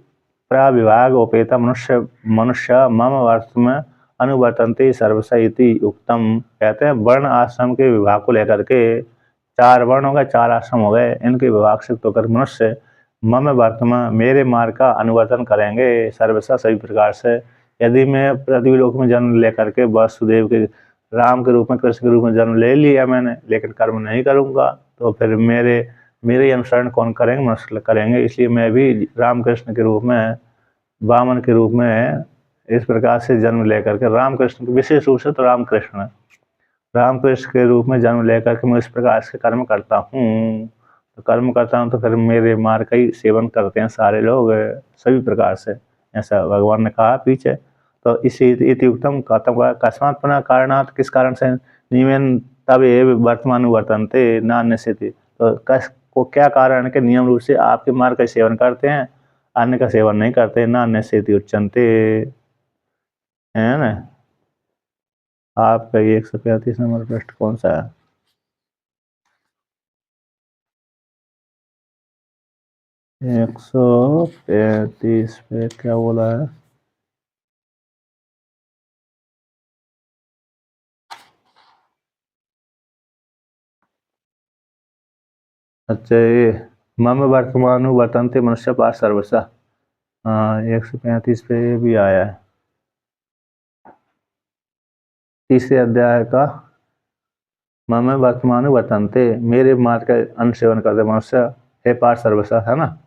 प्रविभाग उपेता मनुष्य मनुष्य मम वर्ष में अनुवर्तनते सर्वसा इति उक्तम। कहते हैं वर्ण आश्रम के विभाग को लेकर के, चार वर्ण हो गए, चार आश्रम हो गए, इनके विभाग से होकर मनुष्य मम वर्तमान मेरे मार्ग का अनुवर्तन करेंगे सर्वसा सभी प्रकार से। यदि मैं पृथ्वीलोक में जन्म लेकर के वासुदेव के राम के रूप में कृष्ण के रूप में जन्म ले लिया मैंने, लेकिन कर्म नहीं करूँगा, तो फिर मेरे अनुसरण कौन करेंगे, मनुष्य करेंगे। इसलिए मैं भी रामकृष्ण के रूप में, वामन के रूप में इस प्रकार से जन्म लेकर के, रामकृष्ण विशेष रूप से तो रामकृष्ण के रूप में जन्म लेकर के मैं इस प्रकार से कर्म करता हूँ। तो कर्म करता हूँ तो फिर मेरे मार्ग का ही सेवन करते हैं सारे लोग सभी प्रकार से, ऐसा भगवान ने कहा पीछे। तो इसी इति उत्तम कस्मात् पुनः कारणात्, किस कारण से, नियमन तब ये वर्तमान वर्तनते नान्य से। तो को क्या कारण है कि नियम रूप से आपके मार्ग का सेवन करते हैं, अन्य का सेवन नहीं करते, नान्य से उच्चनते, है ना। आपका ये 135 नंबर प्रश्न कौन सा है। 135 पे क्या बोला है? अच्छा, ये मम वर्तमान वर्तन्ते मनुष्य पार्थ सर्वसा। हाँ, 135 पे ये भी आया है, तीसरे अध्याय का। मम वर्तमान वर्तन्ते, मेरे मार्ग का अनुसेवन करते मनुष्य हे पार्थ सर्वसा, है ना।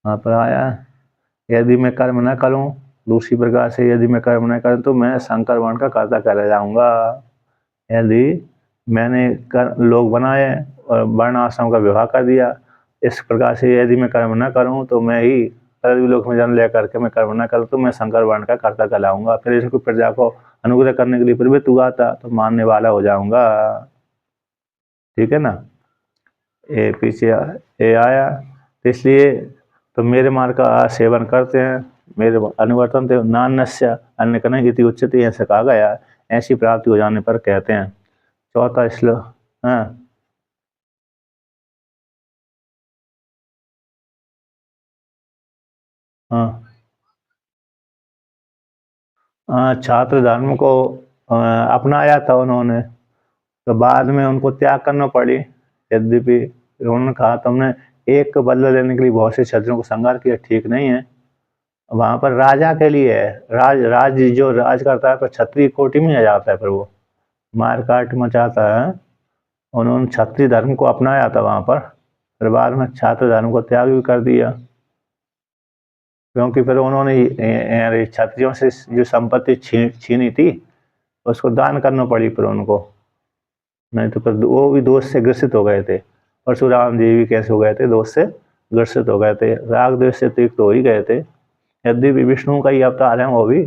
वहाँ पर आया है, यदि मैं कर्म न करूं, दूसरी प्रकार से यदि मैं कर्म न करूं तो मैं शंकर वर्ण का कर्ता कर जाऊंगा। यदि मैंने लोग बनाए और वर्ण आश्रम का विवाह कर दिया, इस प्रकार से यदि मैं कर्म न करूं तो मैं ही लोक में जन्म लेकर के मैं कर्म न करूं तो मैं शंकर वर्ण का कर्ता कहलाऊंगा। फिर इसको प्रजा को अनुग्रह करने के लिए प्रवृत्त हुआ था तो मानने वाला हो जाऊंगा। ठीक है ना। ये पीछे ये आया, तो इसलिए तो मेरे मार्ग का सेवन करते हैं, मेरे अनुवर्तन थे नान्यस्य अन्य कन इति उच्यते, ऐसा कहा गया। ऐसी प्राप्ति हो जाने पर कहते हैं। चौथा श्लोक। हाँ हाँ हाँ, छात्र धर्म को अपनाया था उन्होंने, तो बाद में उनको त्याग करना पड़ी। यद्यपि उन्होंने कहा तुमने एक को बदला लेने के लिए बहुत से क्षत्रियों को संहार किया, ठीक नहीं है। वहां पर राजा के लिए है, राज जो राज करता है तो क्षत्रिय कोटि में आ जाता है, फिर वो मार काट मचाता है। उन्होंने क्षत्रिय धर्म को अपनाया था वहां पर, फिर बाद में छात्र धर्म को त्याग भी कर दिया, क्योंकि फिर उन्होंने क्षत्रियों से जो संपत्ति छीनी थी उसको दान करना पड़ी फिर उनको, नहीं तो फिर वो भी दोष से ग्रसित हो गए थे। परशुराम जी भी कैसे हो गए थे, दोष से ग्रसित हो गए थे, राग द्वेष से तो हो ही गए थे। यद्यपि विष्णु का ही अवतार है वो भी,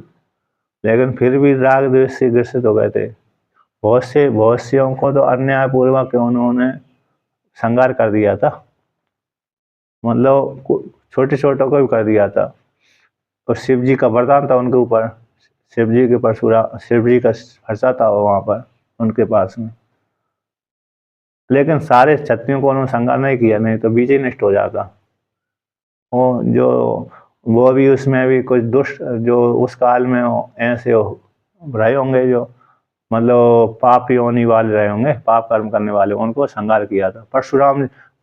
लेकिन फिर भी राग द्वेष से ग्रसित हो गए थे। बहुत से को तो अन्यायपूर्वक उन्होंने संहार कर दिया था, मतलब छोटे छोटों को भी कर दिया था। और शिव जी का वरदान था उनके ऊपर, शिव जी के परशुराम, शिव जी का हर्षा था वहाँ पर उनके पास में। लेकिन सारे क्षत्रियों को उन्होंने संहार नहीं किया, नहीं तो बीज ही नष्ट हो जाता। वो जो वो भी उसमें भी कुछ दुष्ट जो उस काल में ऐसे रहे होंगे, जो मतलब पाप योनि वाले रहे होंगे, पाप कर्म करने वाले, उनको संहार किया था।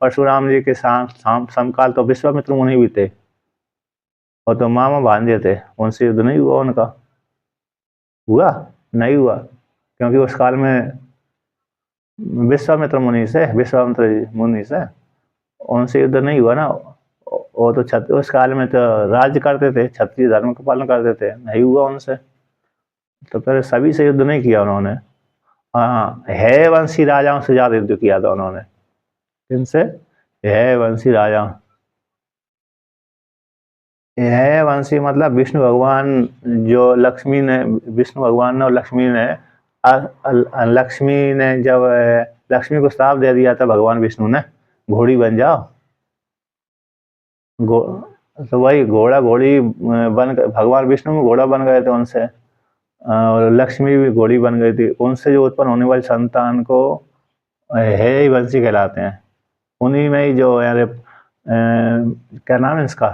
परशुराम जी के समकाल तो विश्वामित्र मुनि भी थे, और तो मामा भांजे थे, उनसे युद्ध नहीं हुआ उनका। हुआ? नहीं हुआ, क्योंकि उस काल में विश्वामित्र मुनि से उनसे युद्ध नहीं हुआ ना। वो तो उस काल में तो राज्य करते थे, क्षत्रिय धर्म का पालन करते थे, नहीं हुआ उनसे, तो फिर सभी से युद्ध नहीं किया उन्होंने। हाँ, है वंशी राजाओं से ज्यादा युद्ध किया था उन्होंने। किनसे? है वंशी राजा। है वंशी मतलब विष्णु भगवान, जो लक्ष्मी ने, विष्णु भगवान ने और लक्ष्मी ने लक्ष्मी ने जब लक्ष्मी को श्राप दे दिया था भगवान विष्णु ने, घोड़ी बन जाओ। तो वही घोड़ा घोड़ी बन भगवान विष्णु में घोड़ा बन गए थे उनसे, और लक्ष्मी भी घोड़ी बन गई थी। उनसे जो उत्पन्न होने वाली संतान को है ही वंशी कहलाते हैं। उन्हीं में ही जो यार क्या नाम है इसका,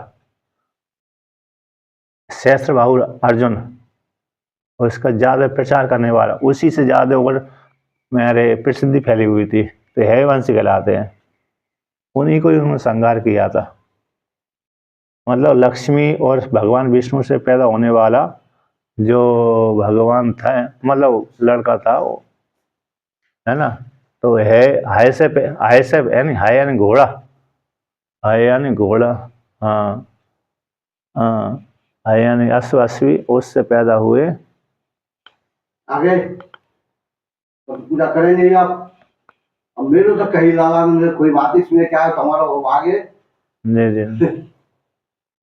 सहस्त्र बाहु अर्जुन, उसका ज्यादा प्रचार करने वाला, उसी से ज्यादा ओवर मेरे प्रसिद्धि फैली हुई थी, तो है वंशी कहलाते हैं। उन्हीं को ही उन्होंने संहार किया था। मतलब लक्ष्मी और भगवान विष्णु से पैदा होने वाला जो भगवान था, मतलब लड़का था वो, है ना। तो है, हाय से यानी हाय यानी घोड़ा, हाय यानी घोड़ा। हाँ हाँ, हाय यानी अश्व, अश्वी, उससे पैदा हुए। आगे तो पूजा करेंगे आप। अब मेरे तो कहीं लाला ने कोई बात इसमें क्या है, तो हमारा वो आगे जी जी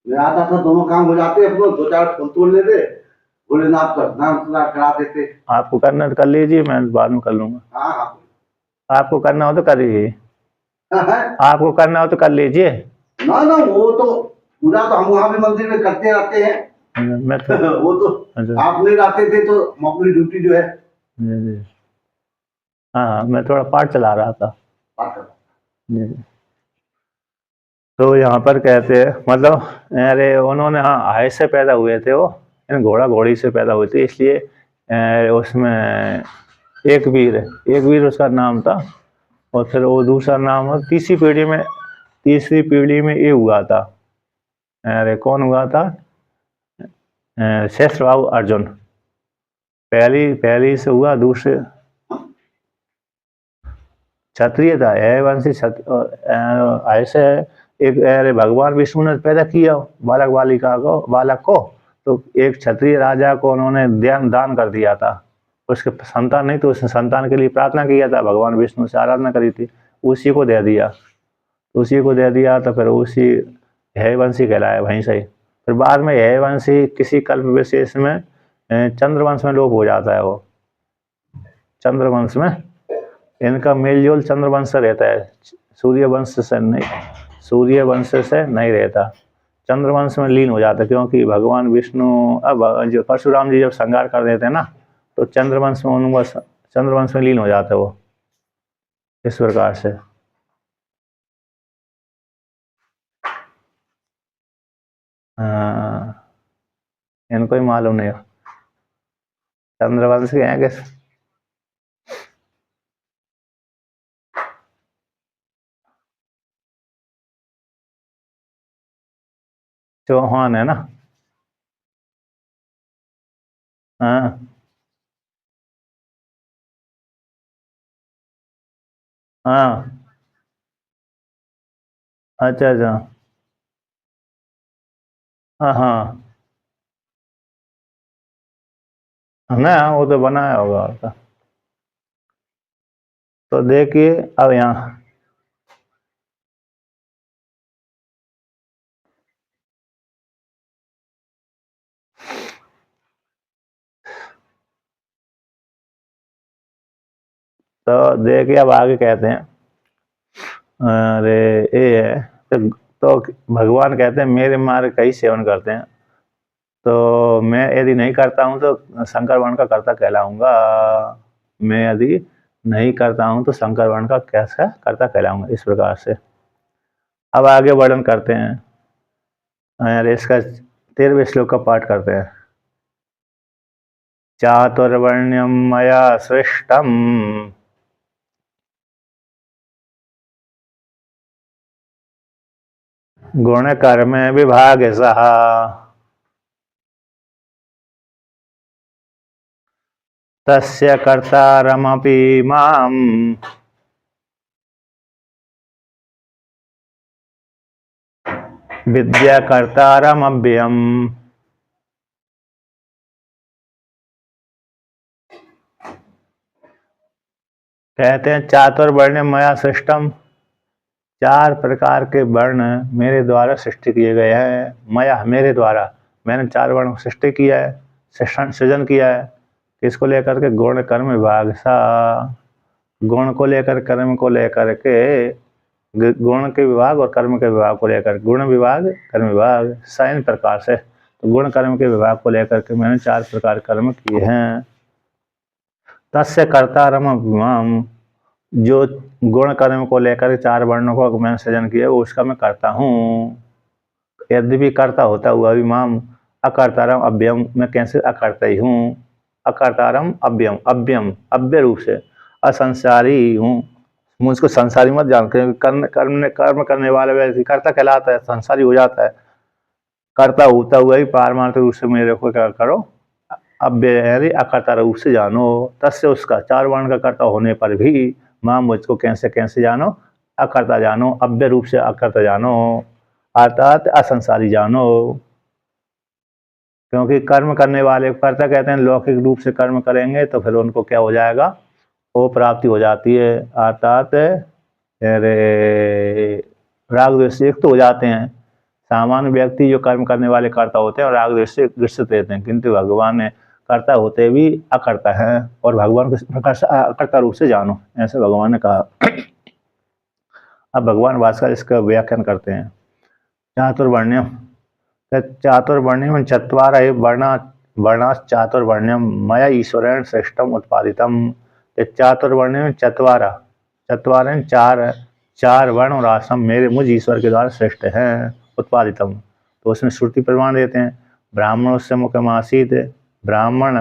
मैं आता था, दोनों काम हो जाते अपने, दो चार फूल तोड़ लेते, भोलेनाथ का नाम करा देते। आपको करना तो कर लीजिए, मैं बाद में कर लूंगा। हाँ हाँ, आपको करना हो तो कर लीजिए। आपको करना हो तो कर लीजिए। ना ना, वो तो पूरा तो हम वहाँ भी मंदिर में करते रहते हैं। मैं तो वो तो आप नहीं रहते थे तो अपनी ड्यूटी जो है। जी जी, हाँ हाँ, मैं थोड़ा पाठ चला रहा था। जी। तो यहाँ पर कहते हैं मतलब अरे उन्होंने हाँ हाय से पैदा हुए थे वो, घोड़ा घोड़ी से पैदा हुए थे, इसलिए उसमें एक वीर उसका नाम था। और फिर वो दूसरा नाम हो तीसरी पीढ़ी में ये हुआ था। अरे कौन हुआ था? शेषबाहु अर्जुन पहली पहली से हुआ। दूसरे क्षत्रिय था, वंशी ऐसे एक अरे भगवान विष्णु ने पैदा किया बालक को, तो एक क्षत्रिय राजा को उन्होंने दान कर दिया था। उसके संतान नहीं, तो उसने संतान के लिए प्रार्थना किया था, भगवान विष्णु से आराधना करी थी, उसी को दे दिया। तो फिर उसी हयवंशी कहलाया वहीं से ही। फिर बाद में हयवंशी किसी कल्प विशेष में चंद्रवंश में लोप हो जाता है। वो चंद्रवंश में इनका मेलजोल चंद्रवंश से रहता है, सूर्यवंश से नहीं रहता, चंद्रवंश में लीन हो जाता है। क्योंकि भगवान विष्णु अब जो परशुराम जी जब संहार कर देते हैं ना, तो चंद्रवंश में लीन हो जाता है वो, इस प्रकार से। इनको ही मालूम नहीं हो चंद्रवंश के हैं कि चौहान है ना। हाँ हाँ। अच्छा अच्छा। हाँ हाँ। ना वो तो बनाया होगा उसका। तो देखिए अब यहाँ तो देखिए अब आगे कहते हैं। अरे ये है तो भगवान कहते हैं मेरे मार्ग का ही सेवन करते हैं, तो मैं यदि नहीं करता हूँ तो शंकर वर्ण का कर्ता कहलाऊंगा। मैं यदि नहीं करता हूँ तो शंकर वर्ण का कैसा कर्ता कहलाऊंगा, इस प्रकार से। अब आगे वर्णन करते हैं। अरे इसका 13वें श्लोक का पाठ करते हैं। चातुर्वर्ण्यम मया सृष्टम गुण कर्म विभाग सहा तस्य कर्तारमपि माम विद्या कर्तारमव्ययम्। कहते हैं चातुर्वर्ण मया सृष्टम, 4 प्रकार के वर्ण मेरे द्वारा सृष्टि किए गए हैं। मया मेरे द्वारा, मैंने 4 वर्ण सृष्टि किया है, सृजन किया है। किसको लेकर के? गुण कर्म विभाग सा, गुण को लेकर, कर्म को लेकर के, गुण के विभाग और कर्म के विभाग को लेकर, गुण विभाग कर्म विभाग साइन प्रकार से। तो गुण कर्म के विभाग को लेकर के मैंने 4 प्रकार कर्म किए हैं। तस्य कर्तारम अभिमाम, जो गुण कर्म को लेकर 4 वर्णों को मैंने सृजन किया उसका मैं करता हूँ। यद्यपि कर्ता होता हुआ भी माम अकर्तारम अव्ययम, मैं कैसे अकर्ता ही हूँ। अकर्तारम अव्ययम, अव्ययम अव्यय रूप से, असंसारी हूँ। मुझको संसारी मत जान, कर्म करने वाले व्यक्ति कर्ता कहलाता है, संसारी हो जाता है। कर्ता होता हुआ भी पारमार्थ रूप से मेरे को क्या करो, अव्यय अकर्ता रूप से जानो। तस्य, उसका 4 वर्ण का कर्ता होने पर भी माँ मुझको कैसे कैसे जानो, अकर्ता जानो, अव्यय रूप से अकर्ता जानो, अर्थात असंसारी जानो। क्योंकि कर्म करने वाले कर्ता कहते हैं लौकिक रूप से कर्म करेंगे तो फिर उनको क्या हो जाएगा, वो प्राप्ति हो जाती है, अर्थात राग द्वेष से युक्त हो जाते हैं। सामान्य व्यक्ति जो कर्म करने वाले कर्ता होते हैं और राग द्वेष से ग्रसित रहते हैं, किंतु भगवान ने कर्ता होते भी अकर्ता है, और भगवान को इस प्रकार से अकर्ता रूप से जानो, ऐसे भगवान ने कहा। अब भगवान भास्कर इसका व्याख्यान करते हैं। चातुर्वर्ण्यम, चातुर्वर्ण्यम चत्वारः वर्णाश्च चातुर्वर्ण्यम मया ईश्वरेण श्रेष्ठम उत्पादितम। चातुर्वर्ण्यम चत्वारः, 4 चार वर्ण और आश्रम मेरे मुझ ईश्वर के द्वारा श्रेष्ठ हैं, उत्पादितम। तो उसमें श्रुति प्रमाण देते हैं, ब्राह्मणों से मुखमासीत, ब्राह्मण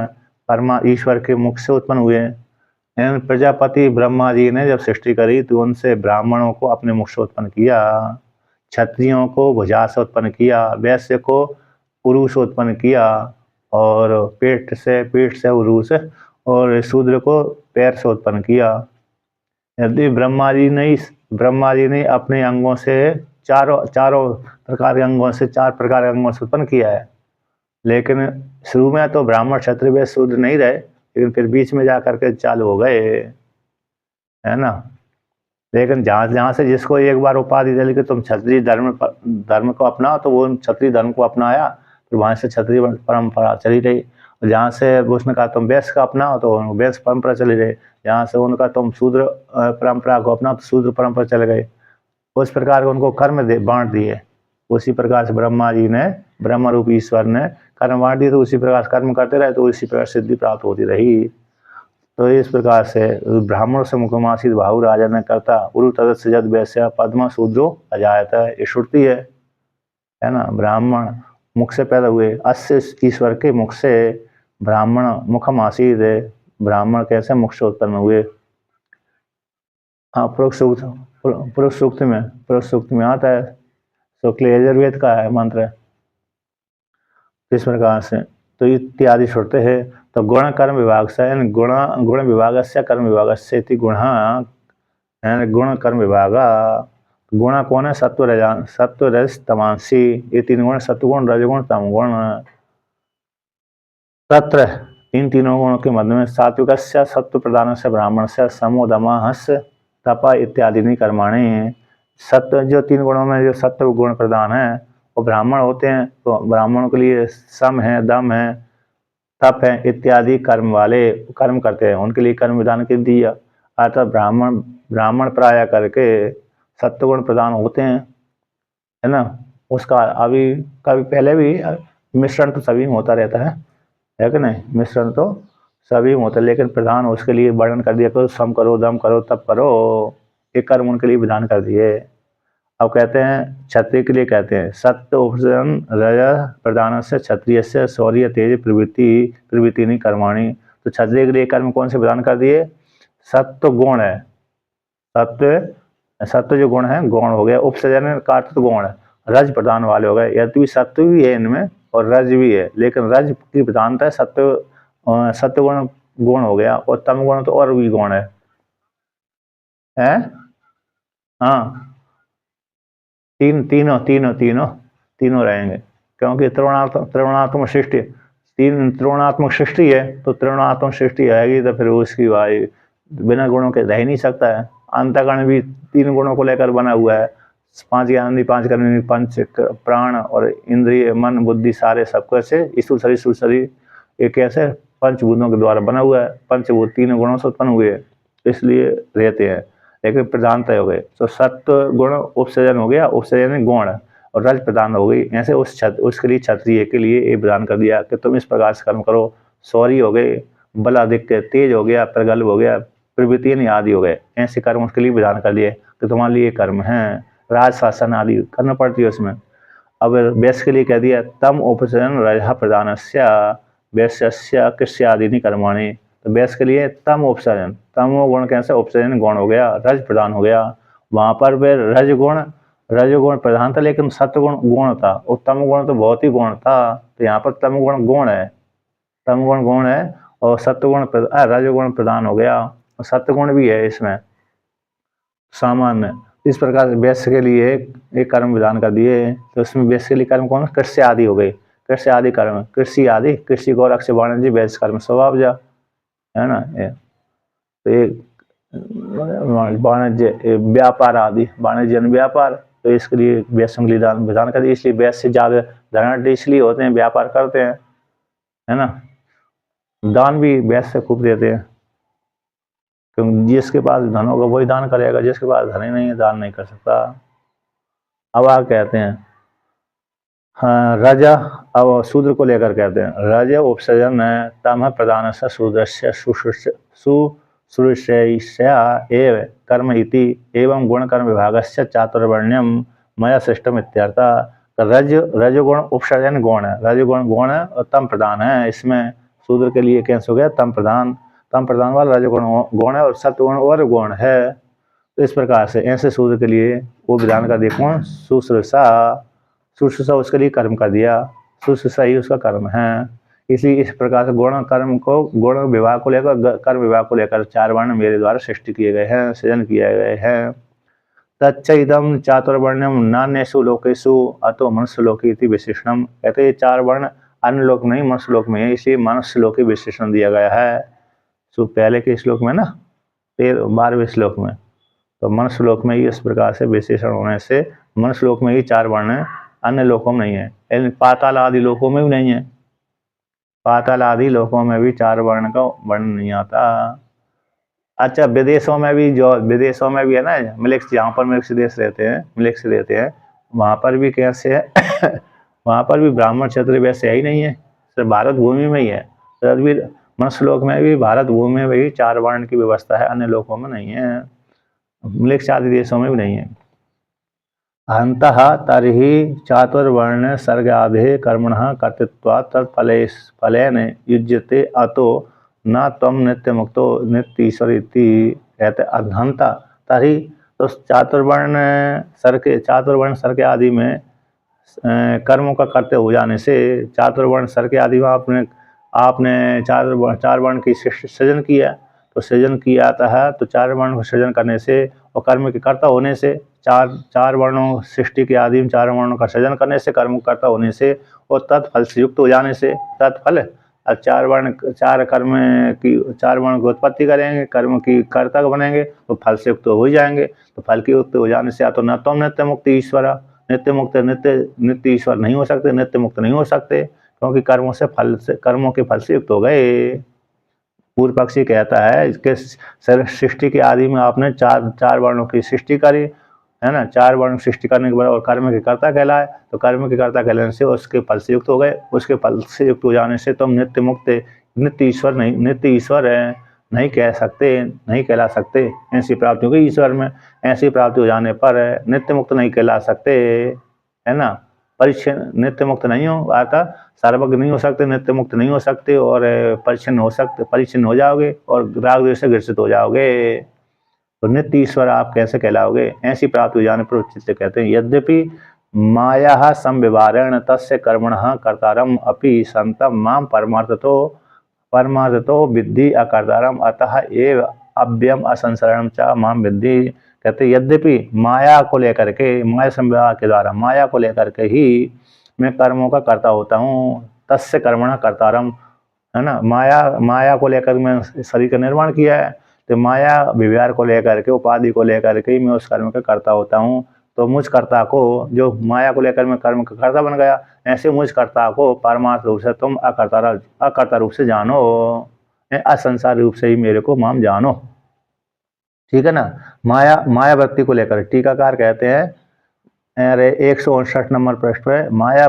परमा ईश्वर के मुख से उत्पन्न हुए हैं। प्रजापति ब्रह्मा जी ने जब सृष्टि करी तो उनसे ब्राह्मणों को अपने मुख से उत्पन्न किया, क्षत्रियों को भुजा से उत्पन्न किया, वैश्य को उरु से उत्पन्न किया, और पीठ से उरु से, और शूद्र को पैर से उत्पन्न किया। यदि ब्रह्मा जी ने अपने अंगों से चारों प्रकार के अंगों से 4 प्रकार के अंगों से उत्पन्न किया है, लेकिन शुरू में तो ब्राह्मण क्षत्रिय वैश्य शूद्र नहीं रहे, लेकिन फिर बीच में जाकर के चालू हो गए, है ना। लेकिन जहाँ से जिसको एक बार उपाधि दिली कि तुम क्षत्रिय धर्म को अपनाओ, तो वो क्षत्रिय धर्म को अपनाया, फिर वहाँ से क्षत्रिय परंपरा चली रही। जहाँ से उसने कहा तुम वैश्य का अपनाओ, तो वैश्य परंपरा चली रही। जहाँ से उनका तुम शूद्र परंपरा को अपनाओ, तो शूद्र परंपरा चले गए। उस प्रकार उनको कर्म बांट दिए। उसी प्रकार से ब्रह्मा जी ने, ब्रह्म रूप ईश्वर ने कर्म बांट दिए, तो उसी प्रकार कर्म करते रहे, तो इसी प्रकार सिद्धि प्राप्त होती रही। तो इस प्रकार से ब्राह्मण से मुखमासीत भाऊ राजा ने करता उरु तदस्य जद वैश्य पद्म शूद्रो अजायत, ये श्रुति है ना। ब्राह्मण मुख से पैदा हुए, अस्य ईश्वर के मुख से ब्राह्मण मुखमासीत, ब्राह्मण कैसे मुख से उत्पन्न हुए। हाँ, पुरुष सूक्त में आता है, शुक्ल यजुर्वेद का है मंत्र, इस प्रकार से। तो इत्यादि श्रुते है। तो गुण कर्म विभाग से गुण विभाग से कर्म विभाग से गुण कर्म विभाग। गुण कौन है? सत्व रज तमांसी, ये 3 गुण, सत्वगुण रजगुण तमगुण। तत्र इन तीनों गुणों के मध्य में सात्विक सत्व प्रधान से ब्राह्मण से समो दमा हस तपा इत्यादि कर्माणी। सत्व जो 3 गुणों में जो सत्व गुण प्रधान है वो ब्राह्मण होते हैं, तो ब्राह्मणों के लिए सम है, दम है, तप है इत्यादि कर्म वाले कर्म करते हैं, उनके लिए कर्म विधान के दिया। अर्थात ब्राह्मण प्राय करके सत्वगुण प्रधान होते हैं, है ना। उसका अभी कभी पहले भी मिश्रण तो सभी में होता रहता है कि नहीं। मिश्रण तो सभी में होता है, लेकिन प्रधान उसके लिए वर्णन कर दिया, करो सम करो, दम करो, तप करो, एक कर्म उनके लिए विधान कर दिए। अब कहते हैं क्षत्रिय के लिए, कहते हैं सत्य उपजन रज प्रधान से क्षत्रिय से शौर्य तेज प्रवृत्ति नहीं कर्माणी। तो क्षत्रिय के लिए कर्म कौन से प्रदान कर दिए? सत्य गुण है, सत्य जो गुण है गौण हो गया। उपसर्जन का अर्थ तो गौण है, रज प्रधान वाले हो गए। यद्यपि सत्य भी है इनमें और रज भी है, लेकिन रज की प्रधानता है, सत्य गुण गुण हो गया, और तम गुण तो और भी गुण है। हाँ, तीनों रहेंगे, क्योंकि त्रिगुणात्मक सृष्टि, त्रिगुणात्मक सृष्टि है, तो त्रिगुणात्मक सृष्टि आएगी तो फिर उसकी भाई बिना गुणों के रह ही नहीं सकता है। अंतःकरण भी 3 गुणों को लेकर बना हुआ है, 5 ज्ञानेंद्रिय, 5 कर्मेंद्रिय, 5 प्राण और इंद्रिय, मन बुद्धि सारे सब कैसे स्थूल शरीर एक ऐसे पंचभूतों के द्वारा बना हुआ है। पंचभूत 3 गुणों से उत्पन्न हुए, इसलिए रहते हैं, लेकिन प्रधानता हो गए। तो सत्व गुण उपसर्जन हो गया, उपसर्जन गुण, और रज प्रदान हो गई। ऐसे उसके लिए क्षत्रिय के लिए ये प्रदान कर दिया कि तुम इस प्रकार से कर्म करो। शौर्य हो गए, बल अधिक तेज हो गया, प्रगल्भ हो गया, प्रवृत्ति आदि हो गए। ऐसे कर्म उसके लिए विधान कर दिए कि तुम्हारे लिए कर्म है, राज शासन आदि करना पड़ती है उसमें। अब वैश्य के लिए कह दिया तम उपसर्जन रज प्रदान वैश्य कृष्य आदि नहीं कर्माणी। तो वैश्य के लिए तम उपसर्जन, तम गुण कैसे? उपसर्जन गुण हो गया, रज प्रदान हो गया। वहां पर वे रजगुण प्रधान था, लेकिन सत्वगुण गुण था, और तम गुण तो बहुत ही गुण था। तो यहाँ पर तम गुण गुण है, तम गुण गुण है, और सत्वगुण रजगुण प्रदान हो गया, और सत्वगुण भी है इसमें सामान्य। इस प्रकार से वैश्य के लिए एक कर्म विधान कर दिए। तो उसमें वैश्य के लिए कर्म कौन? कृष्य आदि हो गए, कृषि आदि कर्म, कृषि आदि, कृषि गौर अक्ष वाणिज्य वैश्य कर्म स्वभाव जा, है ना। तो ये वाणिज्य व्यापार आदि, वाणिज्य व्यापार, तो इसके लिए वैश्य के लिए विधान कर दिए। इसलिए वैश्य ज्यादा धनाढ़ इसलिए होते हैं, व्यापार करते हैं, है ना। दान भी वैश्य खूब देते हैं, क्योंकि जिसके पास धन होगा वही दान करेगा, जिसके पास धन ही नहीं है दान नहीं कर सकता। अब आगे कहते हैं हाँ राजा, अब शूद्र को लेकर कहते हैं राजा उपसर्जन है तम प्रधान से शूद्र से सुरशैष्या एव कर्म इति एवं गुणकर्म विभागस्य चातुर्वर्ण्यम मया सृष्टम इत्यर्थः। रजोगुण उपसर्जन गुण है, रजोगुण गुण है और तम प्रधान है। इसमें शूद्र के लिए कैसे हो गया तम प्रधान वाला रजोगुण गुण है और सत्वगुण और गुण है। तो इस प्रकार से ऐसे शूद्र के लिए वो विधान कर दिया कौन, शुश्रूषा उसके लिए कर्म कर दिया, शुश्रूषा ही उसका कर्म है। इसलिए इस प्रकार से गुण कर्म को, गुण विभाग को लेकर, कर्म विभाग को लेकर 4 वर्ण मेरे द्वारा सृष्टि किए गए हैं, सृजन किए गए हैं। तच्चैदम चातुर्वर्ण्यम नान्येषु लोकेषु अतो मनुष्य लोके इति विशेषणम। कहते हैं 4 वर्ण अन्य लोक नहीं मनुष्य लोक में है, इसलिए मनुष्य लोक के विशेषण दिया गया है। तो पहले के श्लोक में ना 12वें श्लोक में, तो मनुष्य लोक में ही इस प्रकार से विशेषण होने से मनुष्य लोक में ही 4 वर्ण है, अन्य लोकों में नहीं है। पाताल आदि लोकों में भी नहीं है, पाताल आदि लोकों में भी 4 वर्ण का वर्ण नहीं आता। अच्छा, विदेशों में भी, जो विदेशों में भी है ना मिलेक्स, जहाँ पर मिलेक्स देश रहते हैं, मिलेक्स रहते हैं, वहाँ पर भी कैसे है वहाँ पर भी ब्राह्मण क्षेत्र वैसे ही नहीं है, सिर्फ भारत भूमि में ही है। तो मनुष्य लोक में भी भारत भूमि में ही 4 वर्ण की व्यवस्था है, अन्य लोकों में नहीं है, मिलेक्स आदि देशों में भी नहीं है। अन्तः तर्हि चातुर्वर्ण सर्गाधे कर्मणः कर्तृत्वात् तत्फलेन युज्यते अतो न त्वं नित्यमुक्तो नित्य ईश्वर इति। कहते अधंता तर्हि, तो चातुर्वर्ण सर के आदि में कर्मों का करते हो जाने से, चातुर्वर्ण सर के आदि में आपने 4 वर्ण की सृजन किया, तो सृजन किया है, तो 4 वर्ण को सृजन करने से और कर्म के कर्ता होने से, 4 वर्णों सृष्टि के आदि में 4 वर्णों का सृजन करने से, कर्म कर्ता होने से और तत्फल से युक्त हो जाने से, तत्फल अब 4 वर्ण 4 कर्म की 4 वर्ण की उत्पत्ति करेंगे, कर्म की कर्ता बनेंगे तो फल से युक्त हो जाएंगे। तो फल के युक्त हो जाने से या तो न तुम नित्य मुक्त ईश्वर, नित्य मुक्त नित्य ईश्वर नहीं हो सकते, नित्य मुक्त नहीं हो सकते, क्योंकि कर्मों के फल से युक्त हो गए। पूर्व पक्षी कहता है इसके सृष्टि के आदि में आपने 4 वर्णों की सृष्टि करी है ना, 4 वर्ण सृष्टि करने के बाद और कर्म के कर्ता कहलाए, तो कर्म के कर्ता कहलाने से उसके फल से युक्त हो गए, उसके फल से युक्त हो जाने से तुम नित्य मुक्त नित्य ईश्वर है नहीं कह सकते, नहीं कहला सकते। ऐसी प्राप्ति हो गई ईश्वर में, ऐसी प्राप्ति हो जाने पर नित्य मुक्त नहीं कहला सकते, है ना। परिच्छिन्न नित्य मुक्त नहीं हो आता, सर्वज्ञ नहीं हो सकते, नित्य मुक्त नहीं हो सकते, और परिच्छिन्न हो जाओगे और राग द्वेष से ग्रसित हो जाओगे, तो नित्य ईश्वर आप कैसे कहलाओगे। ऐसी प्राप्ति हो जाने पर उचित कहते हैं। यद्यपि माया संविवारेण तस्य कर्मणः कर्तारम अपि संतम माम परमार्थतो विद्धि अकर्तारम अतः एव अव्ययम असंसरणम च माम विद्धि। कहते यद्यपि माया को लेकर के, माया संविवाह के द्वारा माया को लेकर के ही मैं कर्मों का कर्ता होता हूँ। तस्य कर्मणः कर्तारम, है ना, माया को लेकर मैं शरीर का निर्माण किया है, तो माया विव्यार को लेकर के, उपाधि को लेकर के मैं उस कर्म का कर्ता होता हूँ। तो मुझ कर्ता को, जो माया को लेकर मैं कर्म का कर्ता बन गया, ऐसे मुझ कर्ता को परमार्थ रूप से तुम अकर्ता रूप से जानो, असंसार रूप से ही मेरे को माम जानो, ठीक है ना। माया वृत्ति को लेकर टीकाकार कहते हैं, अरे 159 नंबर पृष्ठ पे, माया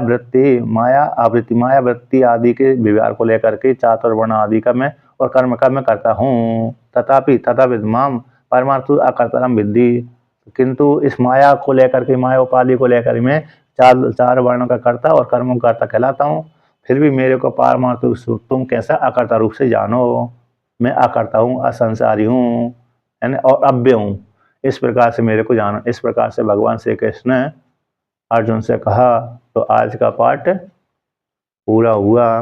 वृत्ति आदि के विव्यार को लेकर के चातुर्वर्ण आदि का मैं और कर्म का मैं करता हूँ। तथापि माम परमार्थ अकर्तारम विद्धि, किंतु इस माया को लेकर के, माया उपाधि को लेकर मैं 4 वर्णों का कर्ता और कर्मों का कर्ता कहलाता हूँ। फिर भी मेरे को परमार्थ तुम कैसा अकर्ता रूप से जानो, मैं अकर्ता हूँ, असंसारी हूँ और अव्यय हूँ, इस प्रकार से मेरे को जानो। इस प्रकार से भगवान श्री कृष्ण ने अर्जुन से कहा। तो आज का पाठ पूरा हुआ।